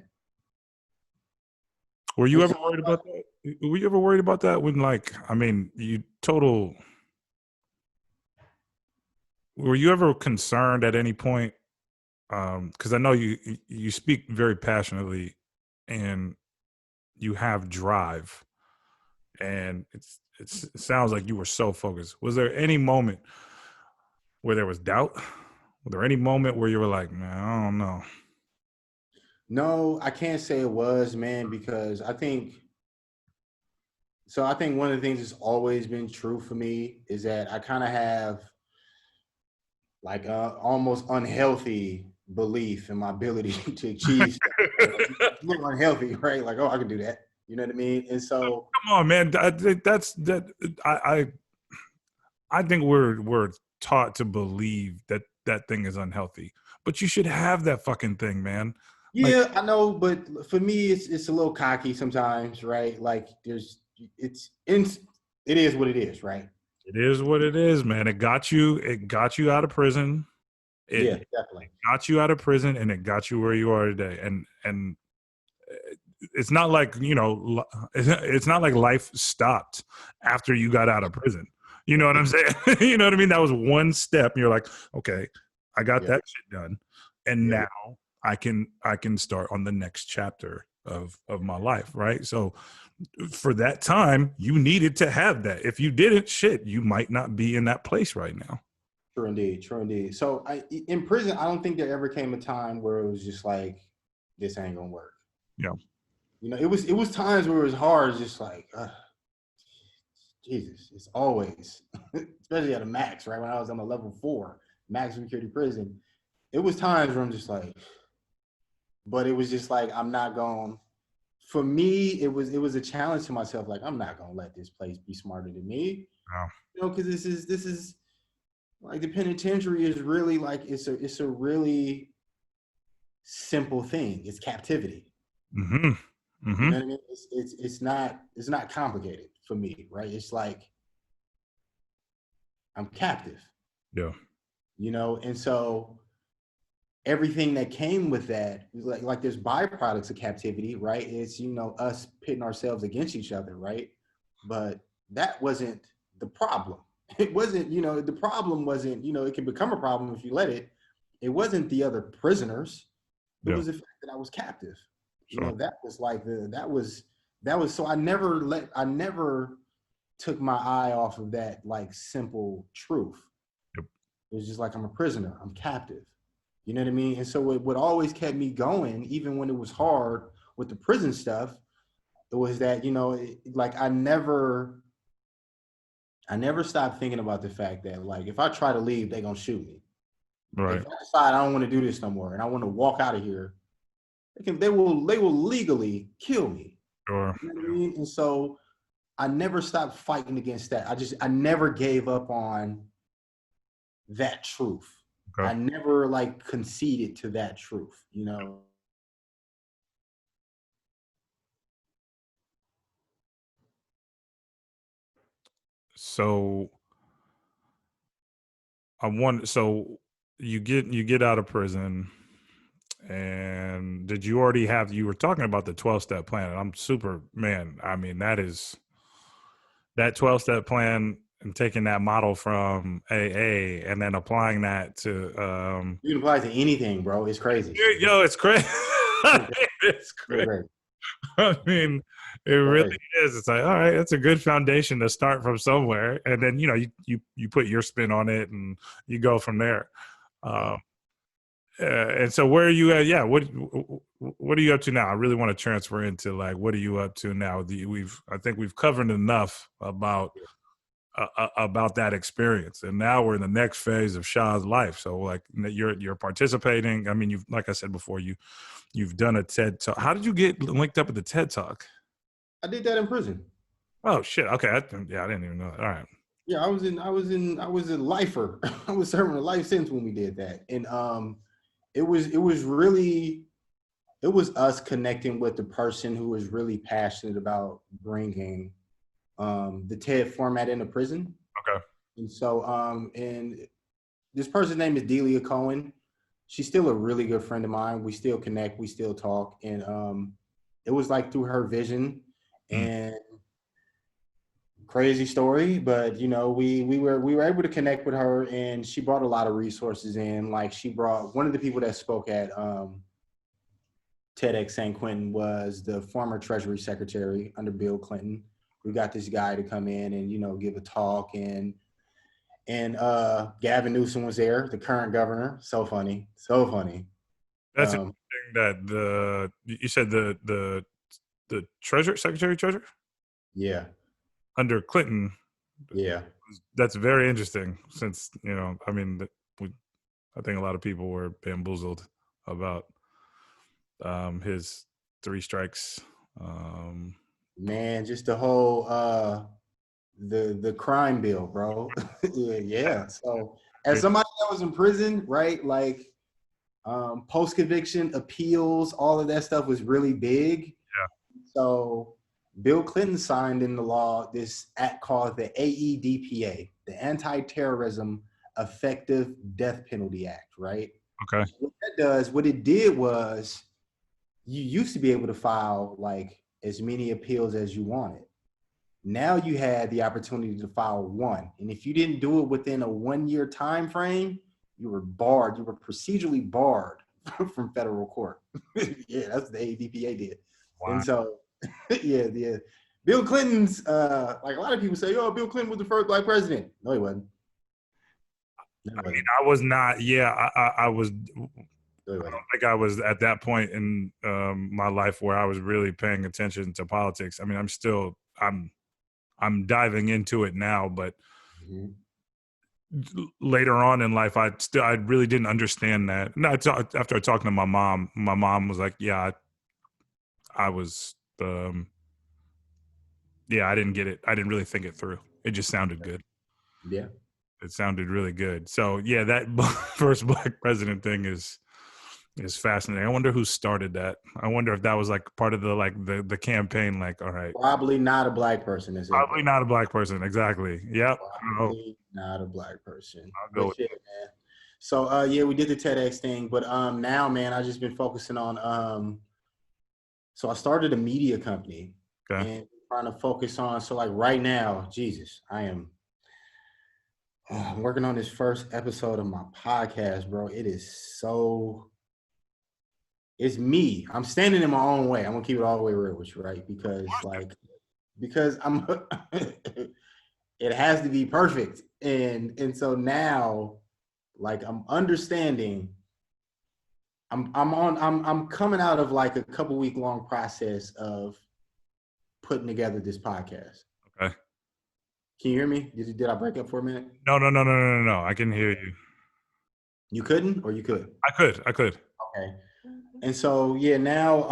Were you
And
ever
so,
worried about that? Were you ever worried about that when, like, I mean, were you ever concerned at any point? Because I know you speak very passionately and you have drive, and it sounds like you were so focused. Was there any moment where there was doubt? Was there any moment where you were like, man, I don't know?
no, I can't say it was, man, because I think one of the things that's always been true for me is that I kind of have like almost unhealthy belief in my ability to achieve stuff. Right? Like, it's a little unhealthy, right? Like, oh, I can do that. You know what I mean? And so,
Come on, man. I think that's that. I think we're taught to believe that that thing is unhealthy, but you should have that fucking thing, man. Like
yeah, I know, but for me, it's a little cocky sometimes, right? Like, it is what it is, right?
it is what it is, man. It got you. It got you out of prison. It
Yeah, definitely.
got you out of prison, and it got you where you are today. And it's not like it's not like life stopped after you got out of prison. You know what I'm saying? You know what I mean? That was one step. And you're like, okay, I got
Yeah,
that shit done, and
yeah,
now I can start on the next chapter of my life, right? So for that time, you needed to have that. If you didn't, shit, you might not be in that place right now.
true indeed, true indeed. So in prison, I don't think there ever came a time where it was just like, this ain't gonna work.
Yeah.
You know, it was times where it was hard, just like, Jesus, it's always, especially at a max, right? When I was on a level 4 maximum security prison, it was times where I'm just like, but it was just like, I'm not going. For me, it was a challenge to myself. Like, I'm not gonna let this place be smarter than me,
Wow.
you know, because this is like the penitentiary is really like it's a really simple thing. It's captivity.
Mm-hmm.
You
Mm-hmm.
know what I mean? It's not complicated for me, right? It's like I'm captive,
Yeah.
you know, and so everything that came with that, like there's byproducts of captivity, right? It's, you know, us pitting ourselves against each other, right? But that wasn't the problem. It wasn't, you know, the problem wasn't, you know, it can become a problem if you let it. It wasn't the other prisoners. It
Yeah.
was the fact that I was captive. You
Sure.
know, that was like that was so I never took my eye off of that like simple truth.
Yep.
It was just like, I'm a prisoner, I'm captive. You know what I mean? And so what always kept me going, even when it was hard with the prison stuff, it was that, you know, like I never stopped thinking about the fact that, like, if I try to leave, they're gonna shoot me.
Right.
If I decide I don't want to do this no more and I want to walk out of here, they will legally kill me.
Sure.
You know what I mean? And so I never stopped fighting against that. I never gave up on that truth. I
Okay.
never like conceded to that truth, you know.
So so you get out of prison, and did you already have, you were talking about the 12-step plan, and I'm super, man, I mean, that 12-step plan and taking that model from AA and then applying that to
You can apply it to anything, bro. It's crazy.
yo, it's crazy. It's
Really
crazy.
great.
I mean, it really is. It's like, all right, that's a good foundation to start from somewhere, and then you put your spin on it, and you go from there. And so, where are you at? Yeah, what are you up to now? I really want to transfer into like, what are you up to now? I think we've covered enough about that experience, and now we're in the next phase of Shah's life. So, like, you're participating. I mean, like I said before, you've done a TED Talk. How did you get linked up with the TED Talk?
I did that in prison.
Oh shit. Okay. I didn't even know that. All right.
Yeah, I was a lifer. I was serving a life sentence when we did that. And it was us connecting with the person who was really passionate about bringing the TED format into prison.
Okay.
And so and this person's name is Delia Cohen. She's still a really good friend of mine. We still connect, we still talk. And it was like through her vision and crazy story, but you know, we were able to connect with her, and she brought a lot of resources in. Like, she brought one of the people that spoke at TEDx San Quentin was the former Treasury Secretary under Bill Clinton. We got this guy to come in and, you know, give a talk, and Gavin Newsom was there, the current governor. So funny.
That's interesting that you said the Secretary Treasurer?
Yeah.
Under Clinton.
Yeah.
That's very interesting, since, you know, I mean, I think a lot of people were bamboozled about his 3 strikes.
Man, just the whole the crime bill, bro. yeah. So as somebody that was in prison, right? Like post-conviction appeals, all of that stuff was really big.
Yeah.
So Bill Clinton signed into law this act called the AEDPA, the Anti-Terrorism Effective Death Penalty Act, right?
Okay.
What it did was, you used to be able to file like as many appeals as you wanted. Now you had the opportunity to file one. And if you didn't do it within a 1-year time frame, you were barred. You were procedurally barred from federal court. Yeah, that's what the AEDPA did.
Wow.
And so, yeah. Bill Clinton's, like a lot of people say, oh, Bill Clinton was the first Black president. No, he wasn't.
I mean, I was not. Yeah, I was.
No,
I don't think I was at that point in my life where I was really paying attention to politics. I mean, I'm diving into it now, but later on in life, I really didn't understand that. No, after I talked to my mom was like, yeah, I was, yeah, I didn't get it. I didn't really think it through. It just sounded good.
Yeah.
It sounded really good. So yeah, that first Black president thing is fascinating. I wonder who started that. I wonder if that was like part of the campaign. Like, all right,
Probably not a Black person.
probably not a Black person. Exactly. Yep.
Probably not a Black person.
I'll go with
yeah, man. So yeah, we did the TEDx thing, but now, man, I've just been focusing on so I started a media company.
Okay.
And trying to focus on, so like right now, Jesus, I'm working on this first episode of my podcast, bro. It's me. I'm standing in my own way. I'm gonna keep it all the way real with you, right? Because I'm it has to be perfect. And so now, like, I'm understanding, I'm coming out of like a couple week long process of putting together this podcast.
Okay.
Can you hear me? Did I break up for a minute?
No. I can hear you.
You couldn't, or you could?
I could.
Okay. And so, yeah, now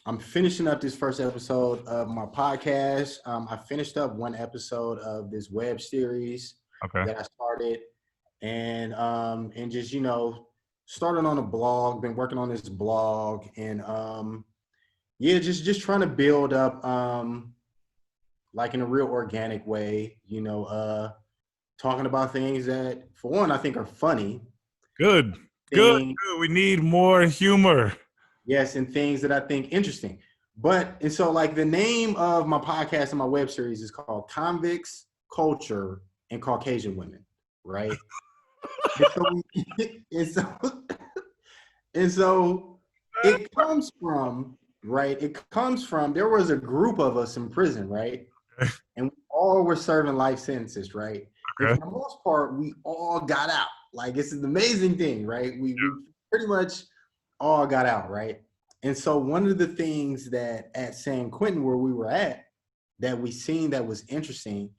I'm finishing up this first episode of my podcast. I finished up one episode of this web series that I started, and just, you know, started on a blog, been working on this blog, and yeah, just trying to build up like in a real organic way, you know, talking about things that, for one, I think are funny.
Good. We need more humor.
Yes, and things that I think interesting. And so like the name of my podcast and my web series is called Convicts, culture, and Caucasian women, right? And so, and so, and so it comes from, right? It comes from, there was a group of us in prison, right? And we all were serving life sentences, right? And
Okay.
for the most part, we all got out. Like, it's an amazing thing, right? We pretty much all got out, right? And so one of the things that at San Quentin, where we were at, that we seen that was interesting,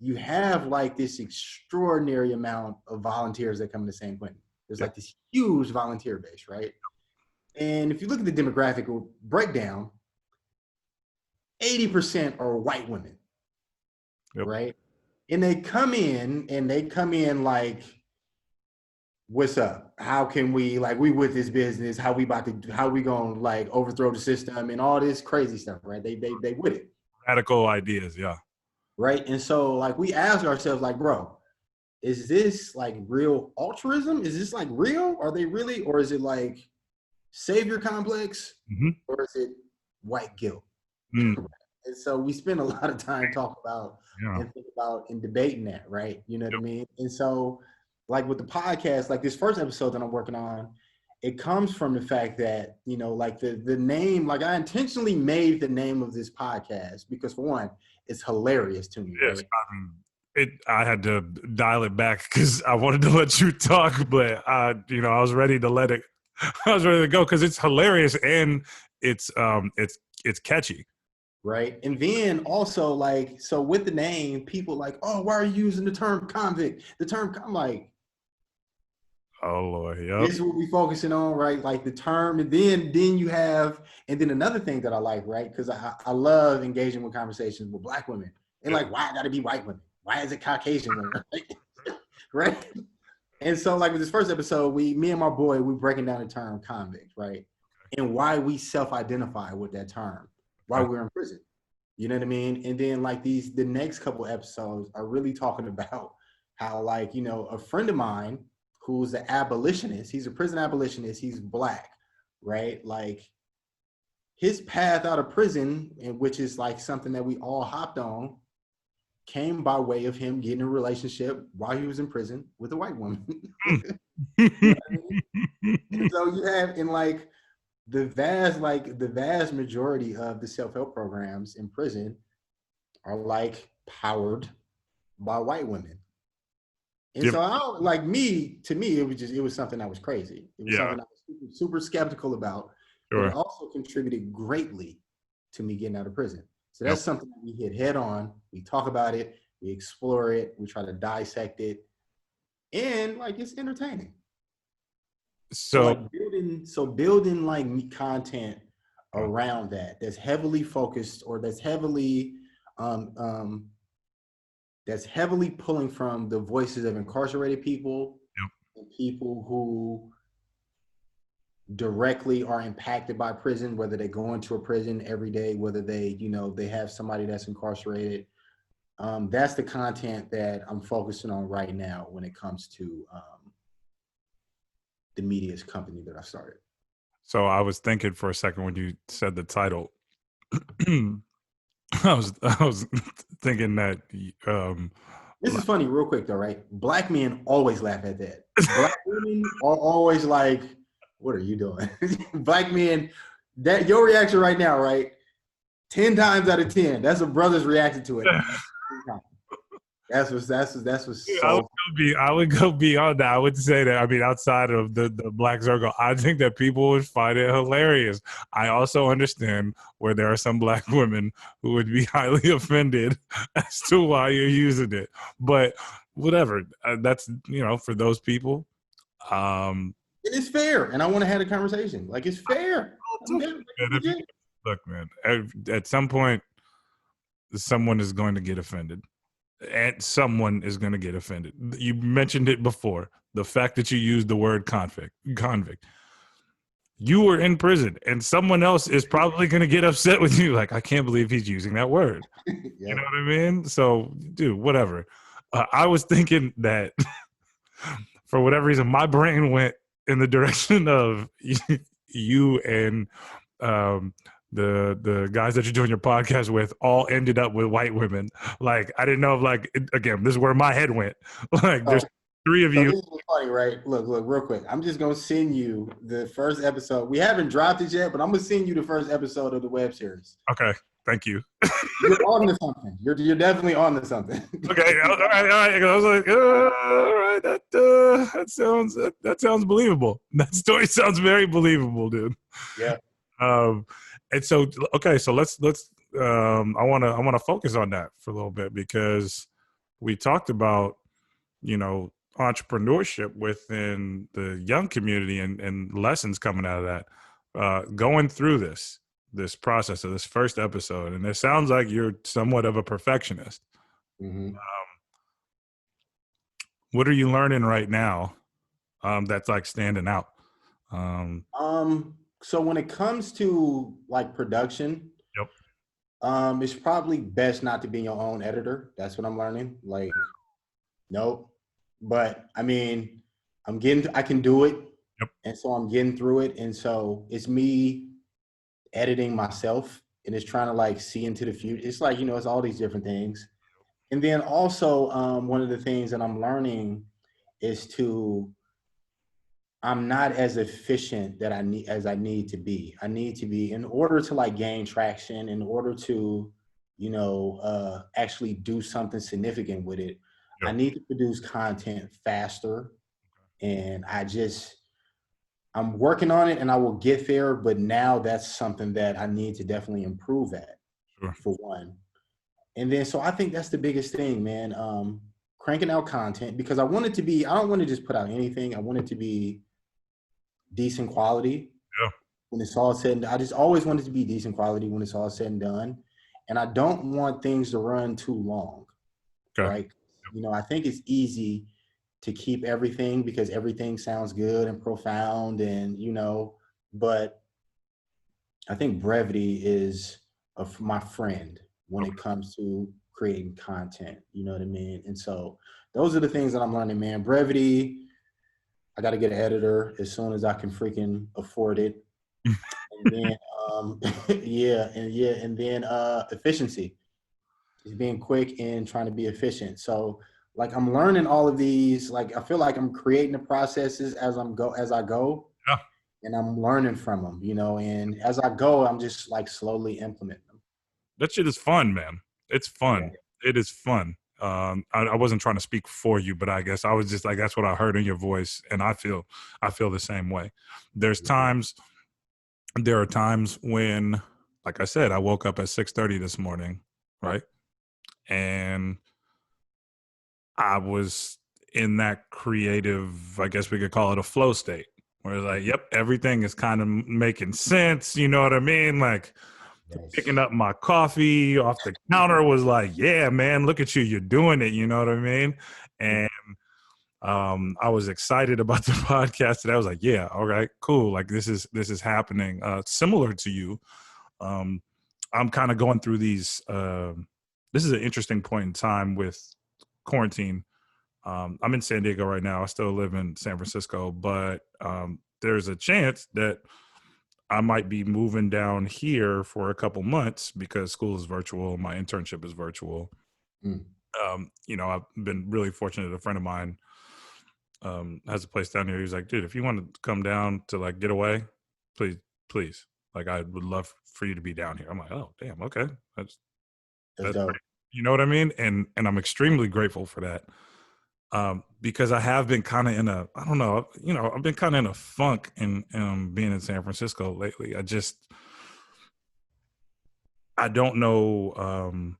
you have like this extraordinary amount of volunteers that come to San Quentin. There's like this huge volunteer base, right? And if you look at the demographic breakdown, 80% are white women, right? And they come in like, what's up? How can we, like, we with this business, how we gonna like overthrow the system and all this crazy stuff, right? They with it.
Radical ideas, yeah.
Right. And so like we ask ourselves, like, bro, is this like real altruism? Is this like real? Are they really, or is it like savior complex? Or is it white guilt? And so we spend a lot of time talking about and think about and debating that, right? You know what I mean? And so like with the podcast, like this first episode that I'm working on, it comes from the fact that, you know, like the name, like I intentionally made the name of this podcast because for one, it's hilarious to me.
Yes,
right?
I had to dial it back because I wanted to let you talk, but I was ready to let it. I was ready to go because it's hilarious and it's catchy.
Right. And then also like, so with the name, people like, oh, why are you using the term convict? I'm like,
oh Lord,
this is what we focusing on, right? Like the term, and then you have, and then another thing that I like, right? Because I love engaging with conversations with Black women. And like, why I gotta be white women? Why is it Caucasian women? Right? And so like with this first episode, me and my boy, we breaking down the term convict, right? And why we self-identify with that term, why we're in prison. You know what I mean? And then like the next couple episodes are really talking about how, like, you know, a friend of mine who's an abolitionist, he's a prison abolitionist, he's Black, right? Like his path out of prison, which is like something that we all hopped on, came by way of him getting a relationship while he was in prison with a white woman. You know what I mean? And so you have in like the vast majority of the self-help programs in prison are like powered by white women. And so I don't, like to me, it was something that was crazy. It was something I was super skeptical about, but it also contributed greatly to me getting out of prison. So that's something that we hit head on. We talk about it, we explore it, we try to dissect it, and like it's entertaining. So like building like content around that's heavily focused or that's heavily pulling from the voices of incarcerated people and people who directly are impacted by prison, whether they go into a prison every day, whether they, you know, they have somebody that's incarcerated. That's the content that I'm focusing on right now when it comes to the media's company that I started.
So I was thinking for a second when you said the title, I was thinking that
this is funny, real quick though, right? Black men always laugh at that. Black women are always like, what are you doing? Black men, that your reaction right now, right? 10 times out of 10, that's a brother's reaction to it. That's what's so.
I would go beyond that. I would say that, I mean, outside of the Black circle, I think that people would find it hilarious. I also understand where there are some Black women who would be highly offended as to why you're using it. But whatever, that's, you know, for those people.
It is fair, and I want to have a conversation. Like, it's fair.
Look, man, at some point, someone is going to get offended. And someone is going to get offended. You mentioned it before. The fact that you used the word convict. You were in prison, and someone else is probably going to get upset with you. Like, I can't believe he's using that word. You know what I mean? So, dude, whatever. I was thinking that for whatever reason, my brain went in the direction of you and the guys that you're doing your podcast with all ended up with white women. Like, I didn't know if, like, again, this is where my head went. Like, there's 3 of
So
you.
this is funny, right? Look, real quick. I'm just gonna send you the first episode. We haven't dropped it yet, but I'm gonna send you the first episode of the web series.
Okay, thank you.
You're on to something. You're definitely on to something.
Okay, all right. I was like, all right, that sounds believable. That story sounds very believable, dude.
Yeah.
And so, okay, so let's I want to focus on that for a little bit, because we talked about, you know, entrepreneurship within the young community and lessons coming out of that, going through this process of this first episode. And it sounds like you're somewhat of a perfectionist.
Mm-hmm.
What are you learning right now that's like standing out?
So when it comes to like production,
Yep.
It's probably best not to be your own editor. That's what I'm learning. Like, nope. But I mean, I can do it.
Yep.
And so I'm getting through it. And so it's me editing myself, and it's trying to like see into the future. It's like, you know, it's all these different things. And then also, one of the things that I'm learning is I'm not as efficient as I need to be. I need to be, in order to like gain traction, in order to, you know, actually do something significant with it.
Yep.
I need to produce content faster. And I'm working on it, and I will get there. But now that's something that I need to definitely improve at, for one. And then, so I think that's the biggest thing, man. Cranking out content, because I don't want to just put out anything. I want it to be decent quality.
Yeah.
When it's all said and done. I just always want it to be decent quality when it's all said and done. And I don't want things to run too long. Okay. Right? You know, I think it's easy to keep everything because everything sounds good and profound, and, you know, but I think brevity is my friend when it comes to creating content, you know what I mean? And so those are the things that I'm learning, man. Brevity. I got to get an editor as soon as I can freaking afford it. And then, and then efficiency, just being quick and trying to be efficient. So like, I'm learning all of these. Like, I feel like I'm creating the processes as I go.
Yeah.
And I'm learning from them, you know, and as I go, I'm just like slowly implementing them.
That shit is fun, man. It's fun. Yeah. It is fun. I wasn't trying to speak for you, but I guess I was just like, that's what I heard in your voice. And I feel the same way. There are times when, like I said, I woke up at 6:30 this morning, right? And I was in that creative, I guess we could call it a flow state, where it's like, yep, everything is kind of making sense. You know what I mean? Like, picking up my coffee off the counter was like, yeah, man, look at you. You're doing it. You know what I mean? And I was excited about the podcast today. I was like, yeah, all right, cool. Like, this is happening. Similar to you. I'm kind of going through these. This is an interesting point in time with quarantine. I'm in San Diego right now. I still live in San Francisco, but there's a chance that I might be moving down here for a couple months because school is virtual. My internship is virtual. You know, I've been really fortunate. A friend of mine has a place down here. He's like, dude, if you want to come down to like get away, please. Like, I would love for you to be down here. I'm like, oh, damn. Okay. That's dope. You know what I mean? And I'm extremely grateful for that. Because I have been kind of I don't know, you know, I've been kind of in a funk in being in San Francisco lately. I don't know,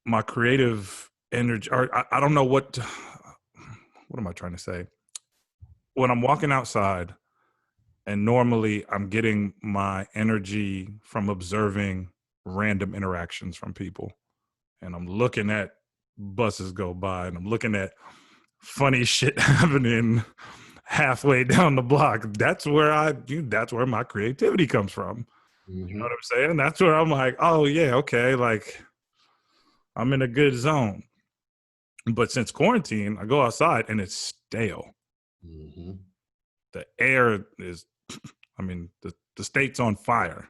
my creative energy, or I don't know what am I trying to say? When I'm walking outside, and normally I'm getting my energy from observing random interactions from people, and I'm looking at buses go by, and I'm looking at funny shit happening halfway down the block. That's where my creativity comes from. Mm-hmm. You know what I'm saying? That's where I'm like, oh yeah, okay, like, I'm in a good zone. But since quarantine, I go outside and it's stale. Mm-hmm. The air is, I mean, The state's on fire.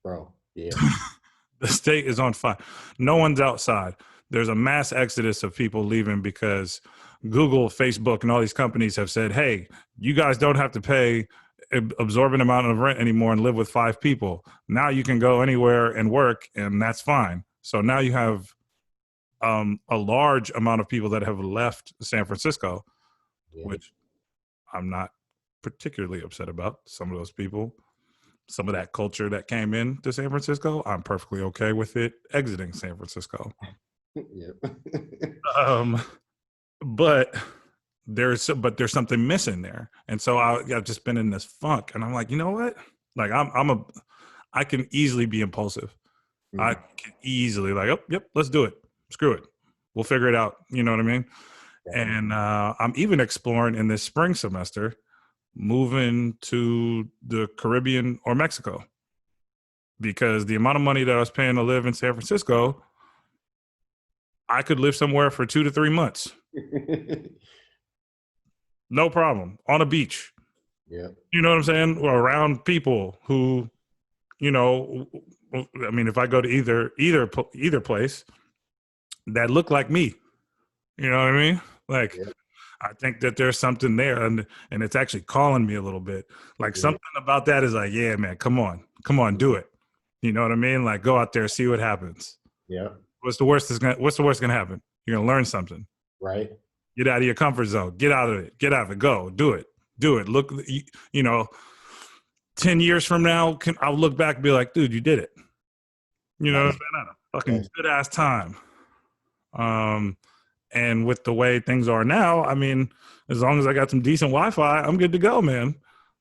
Bro, yeah.
The state is on fire. No one's outside. There's a mass exodus of people leaving because Google, Facebook, and all these companies have said, hey, you guys don't have to pay absorbent amount of rent anymore and live with 5 people. Now you can go anywhere and work, and that's fine. So now you have a large amount of people that have left San Francisco, which I'm not particularly upset about. Some of those people, some of that culture that came in to San Francisco, I'm perfectly okay with it exiting San Francisco. But there's something missing there, and so I've just been in this funk, and I'm like, you know what? Like I can easily be impulsive. I can easily like, oh, yep, let's do it. Screw it. We'll figure it out. You know what I mean? And I'm even exploring in this spring semester moving to the Caribbean or Mexico, because the amount of money that I was paying to live in San Francisco, I could live somewhere for 2 to 3 months. No problem. On a beach.
Yeah.
You know what I'm saying? Or around people who, you know, I mean, if I go to either place that look like me, you know what I mean? Like, I think that there's something there, and it's actually calling me a little bit. Like something about that is like, yeah, man, come on, do it. You know what I mean? Like, go out there, see what happens.
Yeah.
What's the worst gonna happen? You're gonna learn something.
Right.
Get out of your comfort zone. Get out of it. Go. Do it. Look, you know, 10 years from now, I'll look back and be like, dude, you did it. You know what I'm saying? I had a fucking good ass time. And with the way things are now, I mean, as long as I got some decent Wi-Fi, I'm good to go, man.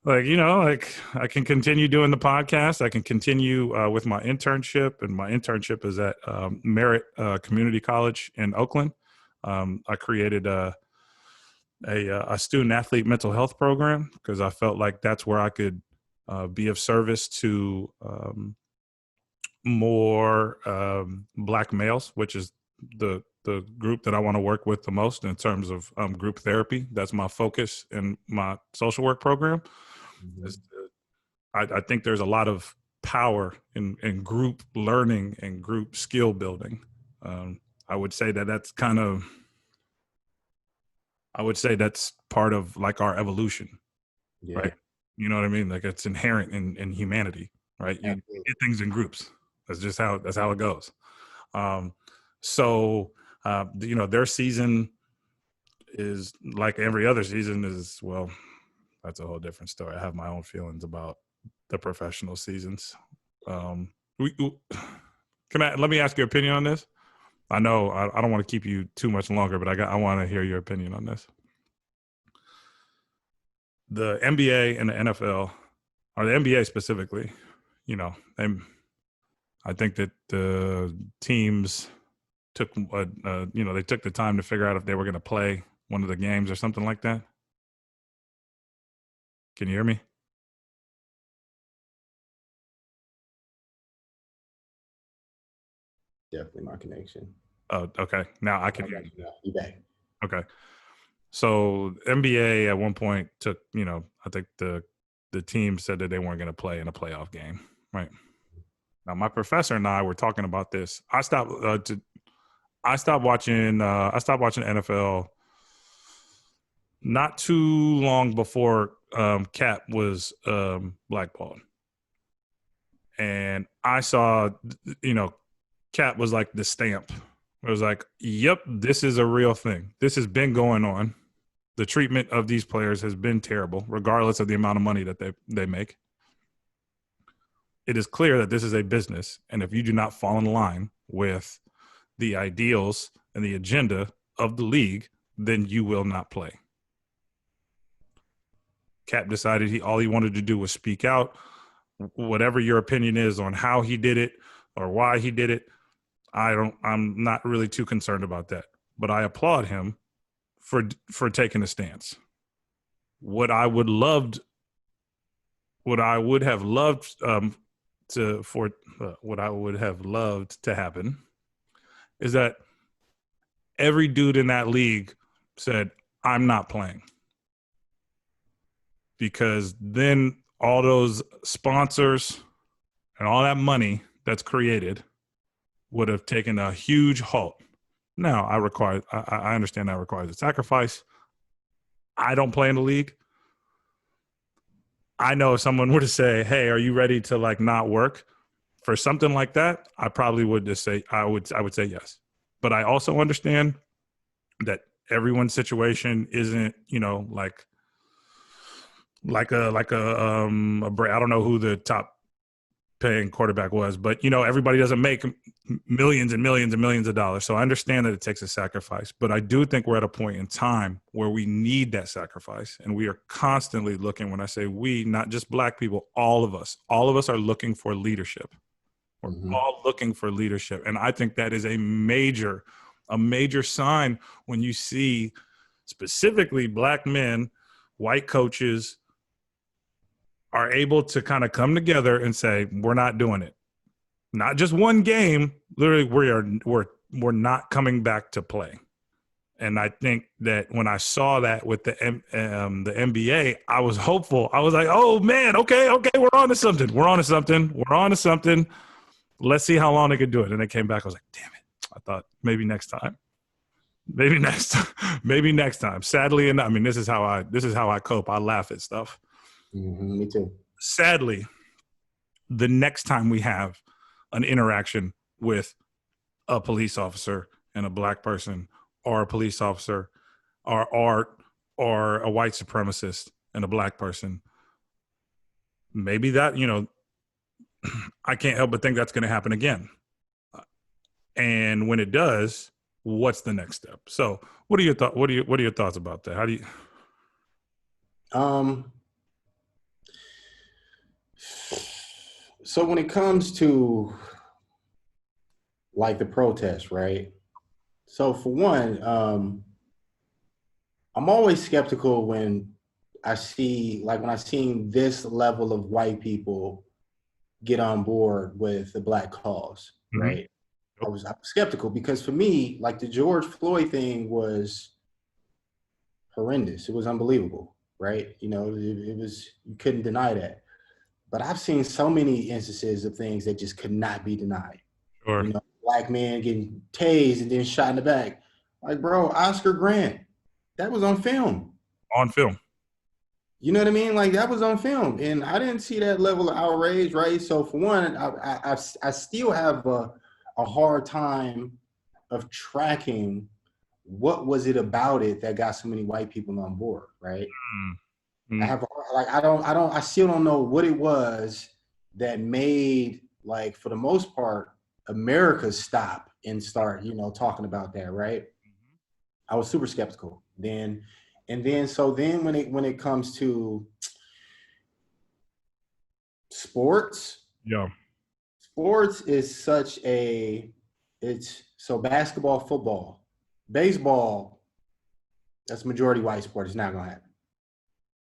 Like, you know, like I can continue doing the podcast. I can continue with my internship, and my internship is at Merritt Community College in Oakland. I created a student athlete mental health program because I felt like that's where I could be of service to more Black males, which is the group that I want to work with the most in terms of group therapy. That's my focus in my social work program. I think there's a lot of power in group learning and group skill building. I would say that's part of like our evolution, right? You know what I mean? Like it's inherent in humanity, right? You get things in groups. That's how it goes. So you know, their season is like every other season is, well, that's a whole different story. I have my own feelings about the professional seasons. Let me ask your opinion on this. I know I don't want to keep you too much longer, but I want to hear your opinion on this. The NBA and the NFL, or the NBA specifically, you know, I think that the teams took they took the time to figure out if they were going to play one of the games or something like that. Can you hear me?
Definitely my connection.
Oh, okay. Now I can hear you.
You back.
Okay. So NBA at one point took, you know, I think the team said that they weren't going to play in a playoff game, right? Now my professor and I were talking about this. I stopped watching NFL not too long before Cap was blackballed. And I saw, you know, Cap was like the stamp. It was like, yep, this is a real thing. This has been going on. The treatment of these players has been terrible, regardless of the amount of money that they make. It is clear that this is a business, and if you do not fall in line with the ideals and the agenda of the league, then you will not play. Cap decided all he wanted to do was speak out. Whatever your opinion is on how he did it or why he did it, I'm not really too concerned about that. But I applaud him for taking a stance. What I would have loved to happen is that every dude in that league said, I'm not playing. Because then all those sponsors and all that money that's created would have taken a huge halt. Now, I understand that requires a sacrifice. I don't play in the league. I know if someone were to say, hey, are you ready to like not work for something like that? I probably would just say, I would say yes. But I also understand that everyone's situation isn't, you know, like a I don't know who the top paying quarterback was, but you know, everybody doesn't make millions and millions and millions of dollars. So I understand that it takes a sacrifice, but I do think we're at a point in time where we need that sacrifice. And we are constantly looking, when I say we, not just Black people, all of us are looking for leadership. We're all looking for leadership. And I think that is a major sign when you see specifically Black men, white coaches, are able to kind of come together and say, we're not doing it. Not just one game, literally we're not coming back to play. And I think that when I saw that with the NBA, I was hopeful. I was like, oh man, okay, we're on to something. Let's see how long they could do it. And they came back, I was like, damn it. I thought maybe next time. Maybe next time. Sadly, and I mean, this is how I cope. I laugh at stuff.
Me too.
Sadly, the next time we have an interaction with a police officer and a Black person, or a police officer or a white supremacist and a Black person, maybe that, you know, I can't help but think that's going to happen again. And when it does, what's the next step? So what are your thoughts? What are your thoughts about that? How do you?
So when it comes to like the protests, right? So for one, I'm always skeptical when I see, like when I seen this level of white people get on board with the Black cause, right? I was skeptical because for me, like the George Floyd thing was horrendous. It was unbelievable, right? You know, it was, you couldn't deny that. But I've seen so many instances of things that just could not be denied.
Sure.
You know, Black man getting tased and then shot in the back. Like, bro, Oscar Grant, that was on film.
On film.
You know what I mean? Like that was on film, and I didn't see that level of outrage, right? So for one, I still have a hard time of tracking what was it about it that got so many white people on board, right? I have like I still don't know what it was that made, like, for the most part, America stop and start, you know, talking about that, right? I was super skeptical then. And then when it comes to sports, sports is such a, it's so basketball, football, baseball, that's majority white sport. It's not gonna happen.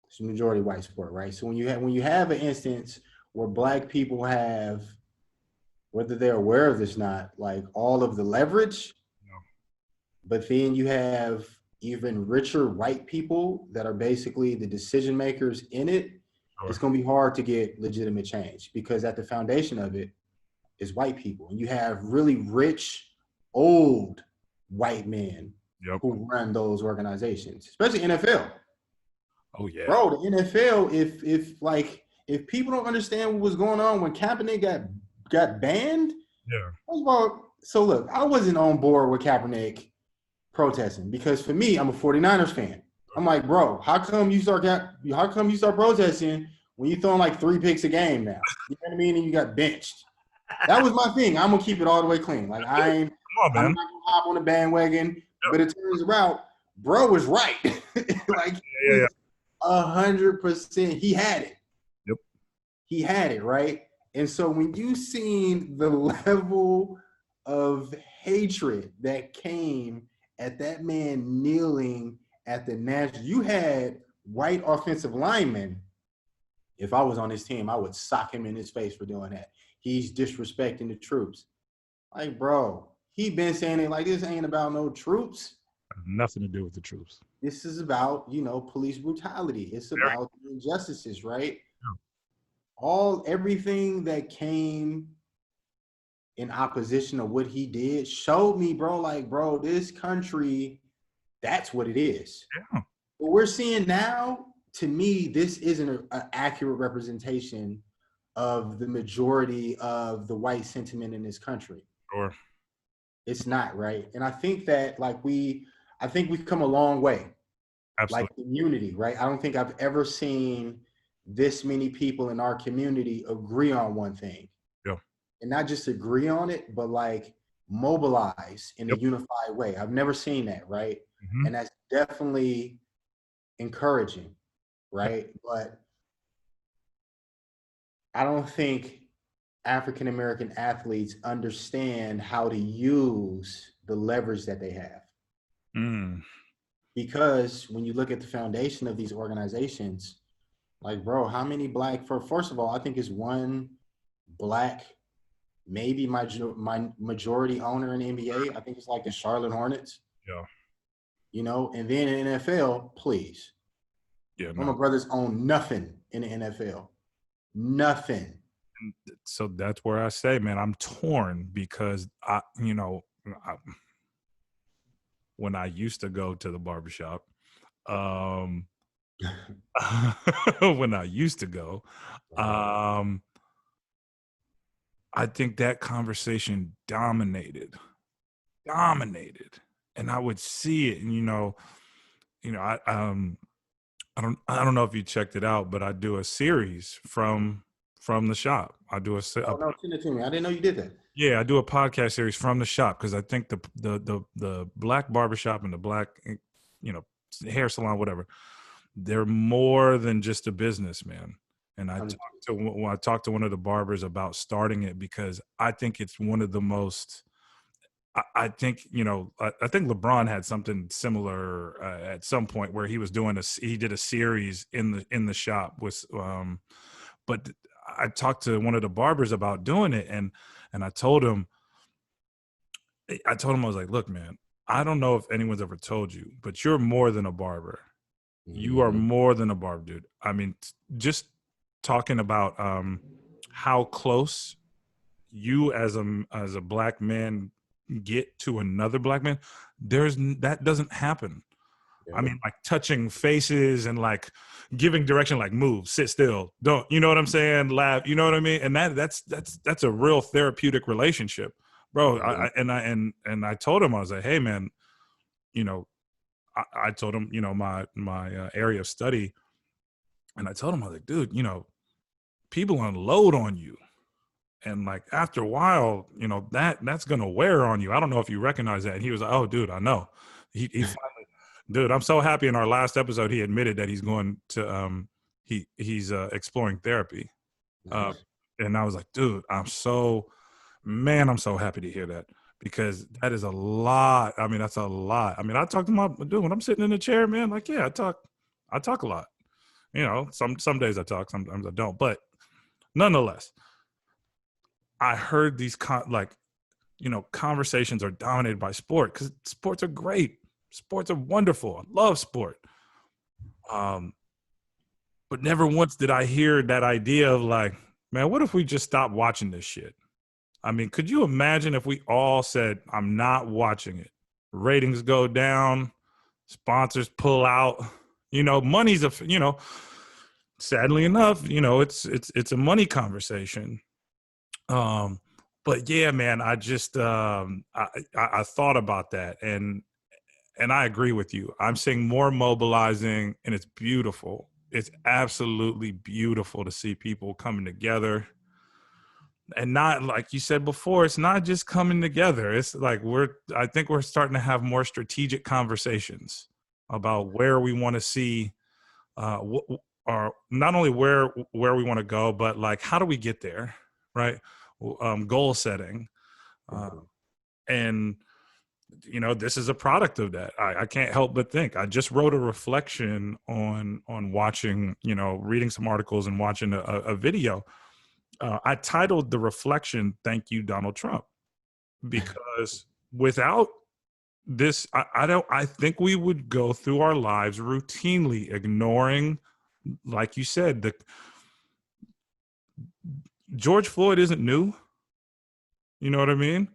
It's a majority white sport, right? So when you have an instance where Black people have, whether they're aware of this or not, like all of the leverage, but then you have even richer white people that are basically the decision makers in it, it's going to be hard to get legitimate change because at the foundation of it is white people. And you have really rich, old white men who run those organizations, especially NFL.
Oh yeah,
bro. The NFL, if people don't understand what was going on when Kaepernick got banned, first of all, so look, I wasn't on board with Kaepernick protesting because for me, I'm a 49ers fan. I'm like, bro, how come you start protesting when you throwing like 3 picks a game now? You know what I mean? And you got benched. That was my thing. I'm gonna keep it all the way clean. Like I'm not gonna hop on the bandwagon, but it turns out, bro was right. Like 100%, he had it. He had it, right? And so when you seen the level of hatred that came at that man kneeling at the national, you had white offensive linemen. If I was on his team, I would sock him in his face for doing that. He's disrespecting the troops. Like, bro, he been saying it like this ain't about no troops.
Nothing to do with the troops.
This is about, you know, police brutality. It's about injustices, right? everything that came in opposition of what he did showed me, bro, like, bro, this country, that's what it is.
Yeah.
What we're seeing now, to me, this isn't an accurate representation of the majority of the white sentiment in this country.
Sure.
It's not, right? And I think that I think we've come a long way. Like
Absolutely.
community, right? I don't think I've ever seen this many people in our community agree on one thing.
Yeah.
And not just agree on it, but like mobilize in a
Yep.
unified way. I've never seen that, right?
Mm-hmm.
And that's definitely encouraging, right? But I don't think African American athletes understand how to use the leverage that they have.
Mm.
Because when you look at the foundation of these organizations, like, bro, how many black, first of all, I think it's one black, maybe my majority owner in the NBA. I think it's like the Charlotte Hornets,
Yeah.
you know, and then in the NFL, please.
Yeah.
One of my brothers own nothing in the NFL. Nothing.
So that's where I say, man, I'm torn because when I used to go to the barbershop, when I used to go, I think that conversation dominated, and I would see it, and I don't know if you checked it out, but I do a series from the shop. I do
No, send it to me. I didn't know you did that.
Yeah, I do a podcast series from the shop because I think the black barbershop and the black, hair salon, whatever, they're more than just a business, man. And I talked to one of the barbers about starting it because I think it's one of the most. I think I think LeBron had something similar at some point where he was he did a series in the shop with, but I talked to one of the barbers about doing it, and I told him, I was like, look, man, I don't know if anyone's ever told you, but you're more than a barber. You are more than a barber, dude. I mean, just talking about how close you as a black man get to another black man, that doesn't happen. Yeah. I mean, like touching faces and like giving direction, like move, sit still, don't, you know what I'm saying? Laugh, you know what I mean? And that's a real therapeutic relationship, bro. And I told him, I was like, hey man, I told him, my area of study, and I told him, I was like, dude, people unload on you. And like after a while, that's gonna wear on you. I don't know if you recognize that. And he was like, "Oh, dude, I know." He finally, dude, I'm so happy. In our last episode, he admitted that he's going to he's exploring therapy.
Nice.
And I was like, dude, I'm so happy to hear that because that is a lot. I mean, that's a lot. I mean, I talk to my dude when I'm sitting in the chair, man. Like, yeah, I talk a lot. Some days I talk, sometimes I don't, but nonetheless. I heard these conversations are dominated by sport because sports are great. Sports are wonderful. I love sport. But never once did I hear that idea of like, man, what if we just stop watching this shit? I mean, could you imagine if we all said, I'm not watching it? Ratings go down, sponsors pull out, money's sadly enough, it's a money conversation. But yeah, man, I just I thought about that and I agree with you. I'm seeing more mobilizing and it's beautiful. It's absolutely beautiful to see people coming together. And not like you said before, it's not just coming together. It's like I think we're starting to have more strategic conversations about where we want to see or not only where we want to go, but like how do we get there, right? Goal setting, and this is a product of that. I can't help but think. I just wrote a reflection on watching, reading some articles and watching a video. I titled the reflection, "Thank You, Donald Trump," because without this, I think we would go through our lives routinely ignoring, like you said, George Floyd isn't new. You know what I mean?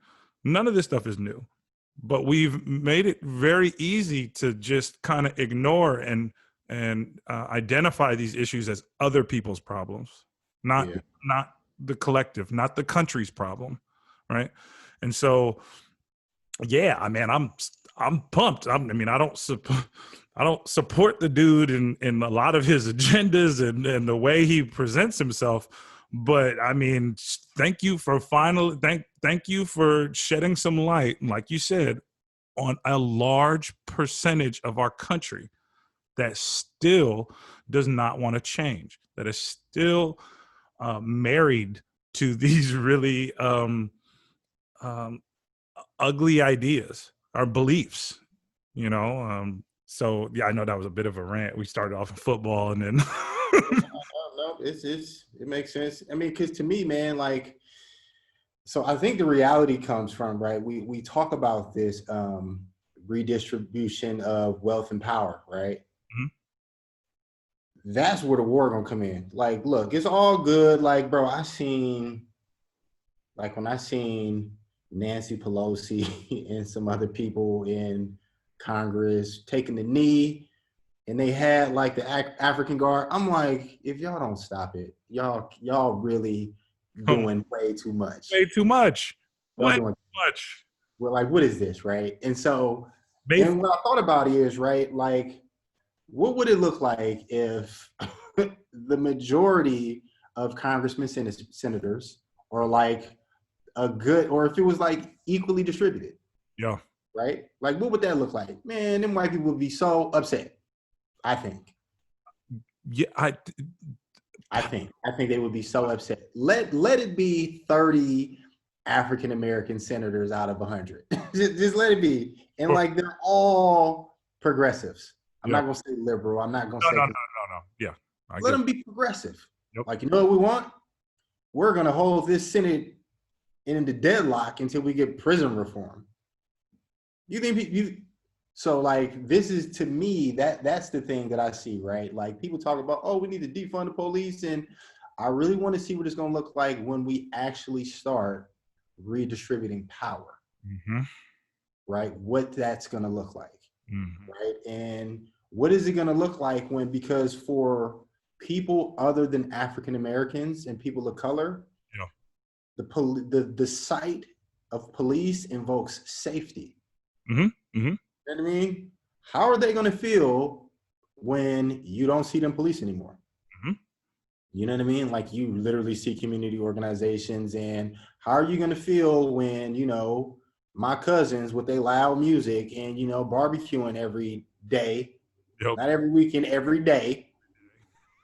None of this stuff is new, but we've made it very easy to just kind of ignore and identify these issues as other people's problems, not
Yeah.
not the collective, not the country's problem, right? And so, yeah, I mean, I'm pumped. I mean, I don't support the dude in a lot of his agendas and the way he presents himself. But I mean, thank you for thank you for shedding some light, like you said, on a large percentage of our country that still does not want to change, that is still married to these really um, ugly ideas or beliefs, you know. So yeah, I know that was a bit of a rant. We started off in football and then
No, it makes sense. I mean, because to me, man, like, so I think the reality comes from, right, we talk about this redistribution of wealth and power, right?
Mhm.
That's where the war gonna come in. Like, look, it's all good. Like, bro, when I seen Nancy Pelosi and some other people in Congress taking the knee, and they had like the African guard. I'm like, if y'all don't stop it, y'all really
Come on,
doing way too much.
way too much,
Y'all
way
doing,
too much.
well, like, what is this, right? And so,
Maybe,
and what I thought about is, right, like, what would it look like if the majority of congressmen, senators, or like a good, or if it was like equally distributed,
yeah,
right? Like, what would that look like? Man, them white people would be so upset. I think.
yeah.
I think they would be so upset. Let it be 30 African American senators out of 100. Just let it be. And like they're all progressives. I'm
Yeah.
not gonna say liberal. I'm not gonna
No,
say,
no, no, no, no. Yeah, I
let
get.
them be progressive.
Yep.
Like, you know what we want? We're gonna hold this Senate in the deadlock until we get prison reform. You think you so like this is, to me, that's the thing that I see, right? Like, people talk about, oh, we need to defund the police, and I really want to see what it's going to look like when we actually start redistributing power,
Mm-hmm.
right? What that's going to look like,
Mm-hmm.
right? And what is it going to look like when, because for people other than African Americans and people of color,
Yeah.
the sight of police invokes safety.
Mm-hmm. Mm-hmm.
You know what I mean? How are they going to feel when you don't see them police anymore?
Mm-hmm.
You know what I mean? Like, you literally see community organizations, and how are you going to feel when, my cousins with their loud music and, barbecuing every day,
Yep.
not every weekend, every day,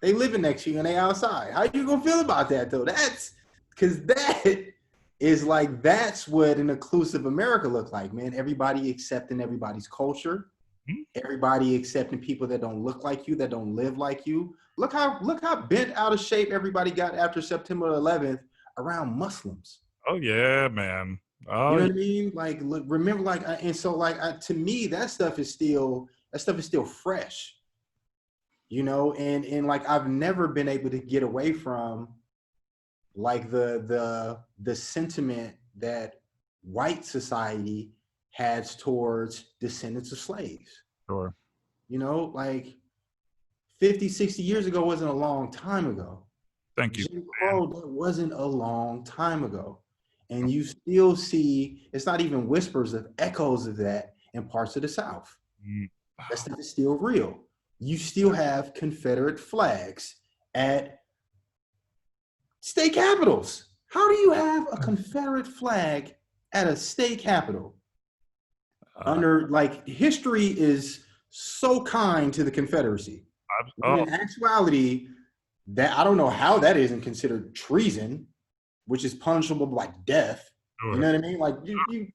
they living next to you and they outside. How you going to feel about that though? That's because that is like, that's what an inclusive America look like, man. Everybody accepting everybody's culture,
Mm-hmm.
everybody accepting people that don't look like you, that don't live like you. Look how bent out of shape everybody got after September 11th around Muslims.
Oh yeah, man.
You
Oh
know
yeah.
what I mean? Like, look, remember, like, and so, like, to me, that stuff is still fresh. And like, I've never been able to get away from like the sentiment that white society has towards descendants of slaves.
Sure.
Like 50, 60 years ago wasn't a long time ago.
Thank you,
Jim
man.
Crow, that wasn't a long time ago. And you still see, it's not even whispers of echoes of that in parts of the South.
Mm.
That stuff is still real. You still have Confederate flags at state capitals. How do you have a Confederate flag at a state capitol? Under, like, history is so kind to the Confederacy. When
Oh,
in actuality, that, I don't know how that isn't considered treason, which is punishable by death. You
sure.
know what I mean? Like, you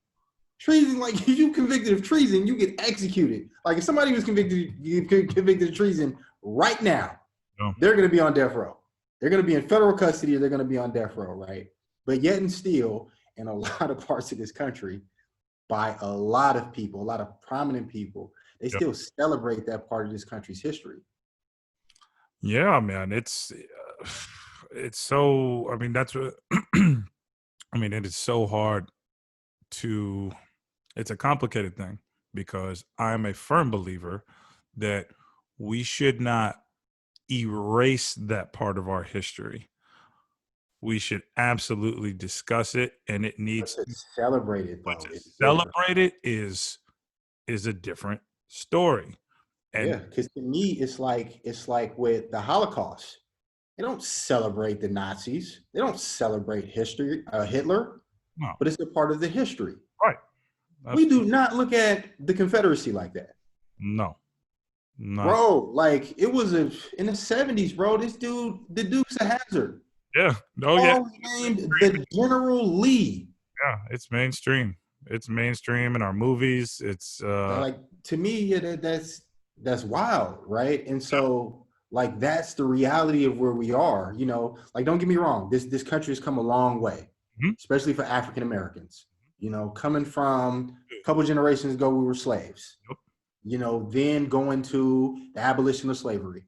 treason, like, you convicted of treason, you get executed. Like, if somebody was convicted of treason right now,
No.
they're going to be on death row. They're going to be in federal custody, or they're going to be on death row, right? But yet and still, in a lot of parts of this country, by a lot of people, a lot of prominent people, they
Yeah.
still celebrate that part of this country's history.
Yeah, man. it's so, I mean, that's what, I mean, it is so hard to, it's a complicated thing because I'm a firm believer that we should not erase that part of our history. We should absolutely discuss it, and it
But
needs,
to celebrate it
but
though
to
is different.
celebrate it is a different story.
Yeah,
And
because to me, it's like with the Holocaust. They don't celebrate the Nazis. They don't celebrate history, Hitler,
no,
but it's a part of the history.
right.
We do
Absolutely.
not look at the Confederacy like that,
No, not,
bro. Like it was in the '70s, bro. This dude, the Duke's a hazard.
yeah. Oh, yeah.
All named the General Lee.
Yeah. It's mainstream. It's mainstream in our movies. It's,
Like to me, yeah, that's wild, right? And so like that's the reality of where we are. Like don't get me wrong, this country has come a long way,
mhm.
especially for African Americans. Coming from a couple generations ago, we were slaves.
Yep.
Then going to the abolition of slavery,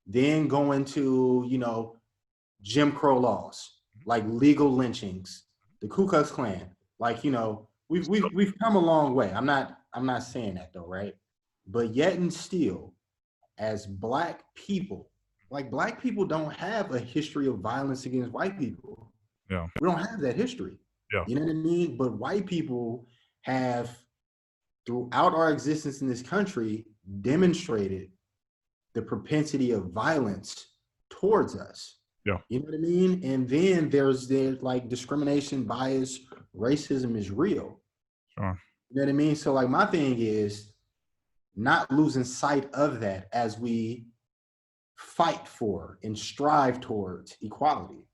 then going to Jim Crow laws, like legal lynchings, the Ku Klux Klan. Like we've come a long way. I'm not saying that though, right? But yet and still, as Black people, like Black people don't have a history of violence against white people.
Yeah.
We don't have that history.
Yeah.
You know what I mean? But white people have, throughout our existence in this country, demonstrated the propensity of violence towards us.
Yeah.
You know what I mean? And then there's like discrimination, bias, racism is real.
Sure.
You know what I mean? So like my thing is not losing sight of that as we fight for and strive towards equality.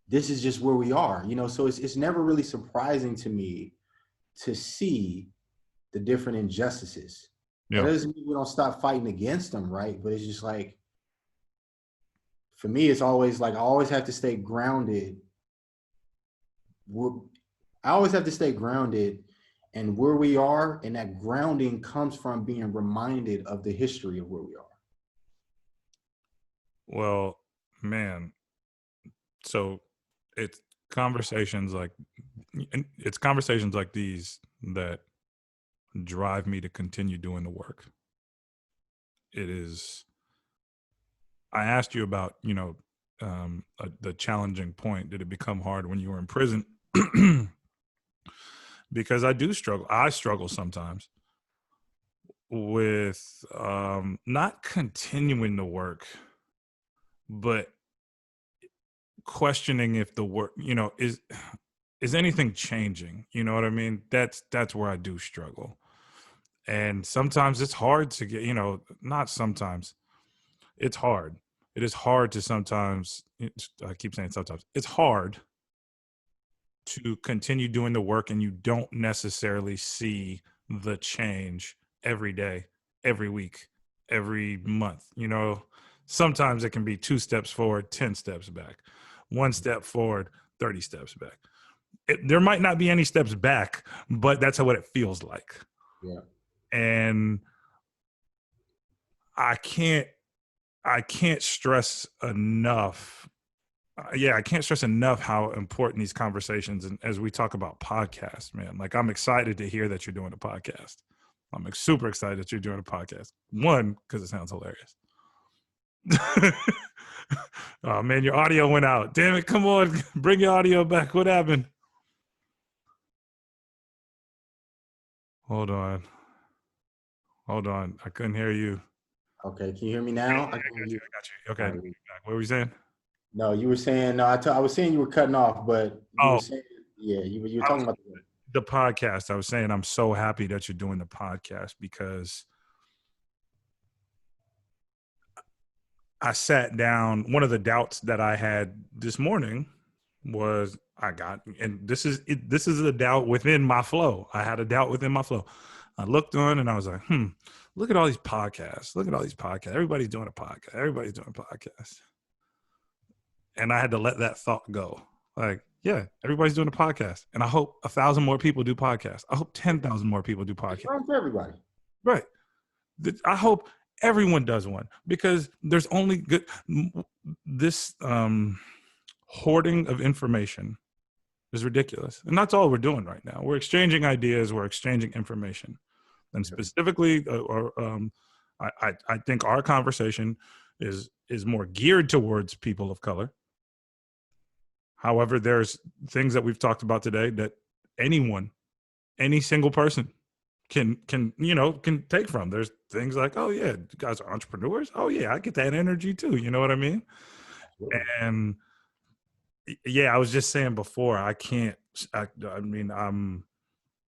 This is just where we are, so it's never really surprising to me to see the different injustices.
Yeah.
That doesn't mean we don't stop fighting against them, right? But it's just like, for me, it's always like I always have to stay grounded. I always have to stay grounded and where we are, and that grounding comes from being reminded of the history of where we are.
Well, man, so it's conversations like these that drive me to continue doing the work. It is, I asked you about, the challenging point. Did it become hard when you were in prison? Because I struggle sometimes with not continuing the work, but questioning if the work, is anything changing? You know what I mean? That's where I do struggle. And sometimes it's hard to get, not sometimes, it's hard. It is hard to sometimes, I keep saying sometimes, it's hard to continue doing the work and you don't necessarily see the change every day, every week, every month. Sometimes it can be 2 steps forward, 10 steps back, 1 step forward, 30 steps back. There might not be any steps back, but that's what it feels like.
Yeah.
And I can't stress enough. I can't stress enough how important these conversations, and as we talk about podcasts, man, like I'm excited to hear that you're doing a podcast. I'm super excited that you're doing a podcast. One, because it sounds hilarious. Oh man, your audio went out. Damn it, come on, bring your audio back. What happened? Hold on. I couldn't hear you.
Okay, can you hear me now?
I got you. Okay,
Right.
what were you saying?
No, you were saying no. I was saying you were cutting off, but you were saying you were talking about
the podcast. I was saying I'm so happy that you're doing the podcast because I sat down. One of the doubts that I had this morning was and this is a doubt within my flow. I had a doubt within my flow. I looked on and I was like, look at all these podcasts. Look at all these podcasts. Everybody's doing a podcast. Everybody's doing a podcast. And I had to let that thought go. Like, yeah, everybody's doing a podcast. And I hope 1,000 more people do podcasts. I hope 10,000 more people do podcasts.
It's wrong for everybody.
Right. I hope Everyone does one because there's only good this hoarding of information is ridiculous. And that's all we're doing right now. We're exchanging ideas, we're exchanging information. And specifically, I think our conversation is more geared towards people of color. However, there's things that we've talked about today that anyone, any single person can take from. There's things like, oh yeah, you guys are entrepreneurs. Oh yeah, I get that energy too. You know what I mean? Absolutely. And yeah, I was just saying before, I can't. I mean,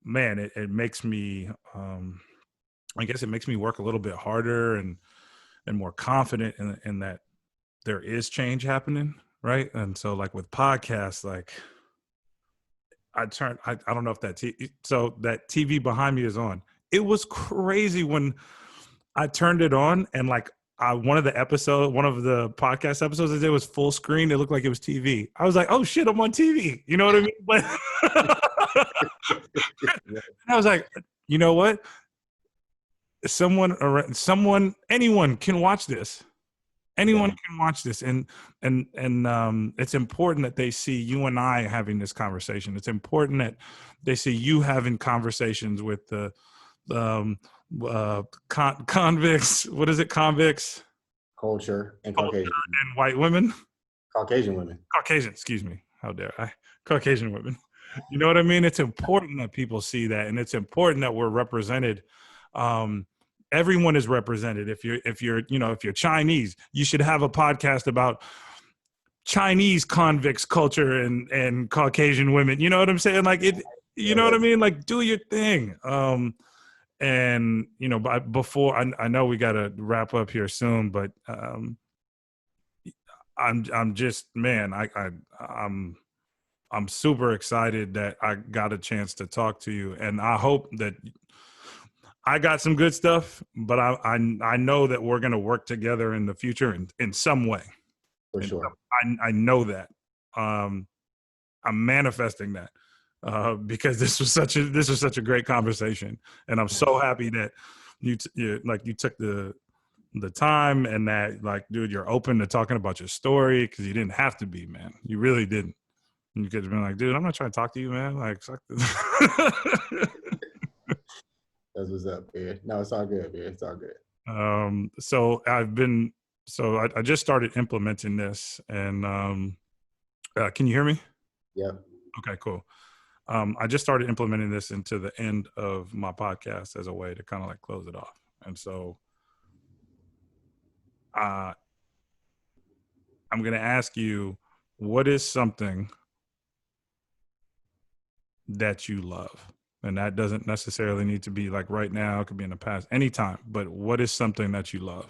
man, it makes me. I guess it makes me work a little bit harder and more confident in that there is change happening, right? And so, like with podcasts, like I don't know if that so that TV behind me is on. It was crazy when I turned it on and like one of the podcast episodes I did was full screen. It looked like it was TV. I was like, oh shit, I'm on TV. You know what I mean? But I was like, you know what? Anyone can watch this. Anyone can watch this, and it's important that they see you and I having this conversation. It's important that they see you having conversations with the convicts. What is it? Convicts,
culture, and Caucasian
and white women.
Caucasian women.
Caucasian. Excuse me. How dare I? Caucasian women. You know what I mean? It's important that people see that, and it's important that we're represented. Everyone is represented. If you're Chinese, you should have a podcast about Chinese convicts culture and Caucasian women. You know what I'm saying? Like it, you know what I mean? Like do your thing. And before I know we got to wrap up here soon, but I'm just, man, I'm super excited that I got a chance to talk to you, and I hope that I got some good stuff, but I know that we're going to work together in the future in some way.
For sure.
I know that. I'm manifesting that because this was such a great conversation, and I'm so happy that you took the time, and that, like, dude, you're open to talking about your story, because you didn't have to be, man. You really didn't. You could have been like, dude, I'm not trying to talk to you, man. Like, suck this.
That's what's up, man. No, it's all good, man. It's all good.
So I just started implementing this, and can you hear me?
Yep.
Okay, cool. I just started implementing this into the end of my podcast as a way to kind of like close it off. And so I'm going to ask you, what is something that you love? And that doesn't necessarily need to be like right now. It could be in the past, anytime. But what is something that you love?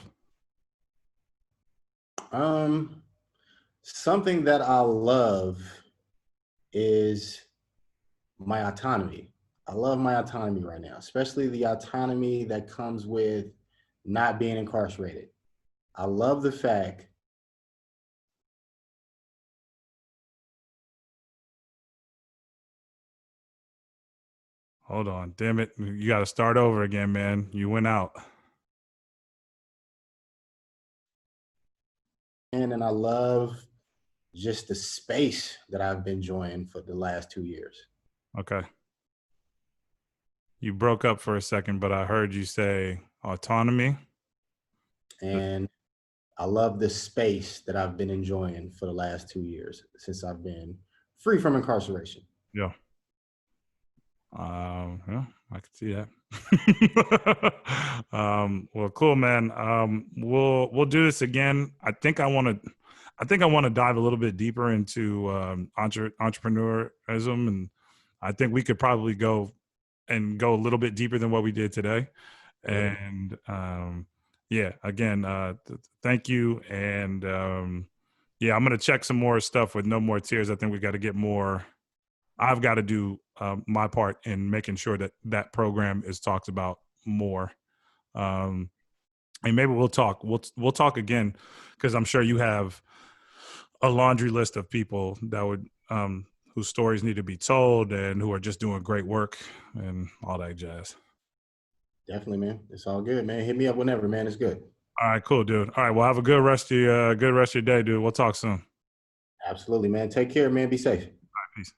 Something that I love is my autonomy. I love my autonomy right now, especially the autonomy that comes with not being incarcerated. I love the fact
Hold on. Damn it. You got to start over again, man. You went out.
and I love just the space that I've been enjoying for the last 2 years.
Okay. You broke up for a second, but I heard you say autonomy.
And I love the space that I've been enjoying for the last 2 years since I've been free from incarceration.
Yeah. Yeah, I can see that. Well, cool, man. We'll do this again. I think I want to dive a little bit deeper into entrepreneurism, and I think we could probably go a little bit deeper than what we did today. And yeah, again, thank you. And yeah, I'm gonna check some more stuff with No More Tears. I think we got to get more. I've got to do my part in making sure that program is talked about more. And maybe we'll talk again, because I'm sure you have a laundry list of people that would whose stories need to be told and who are just doing great work and all that jazz.
Definitely, man. It's all good, man. Hit me up whenever, man. It's good.
All right, cool, dude. All right, well, have a good rest of your day, dude. We'll talk soon.
Absolutely, man. Take care, man. Be safe.
Peace.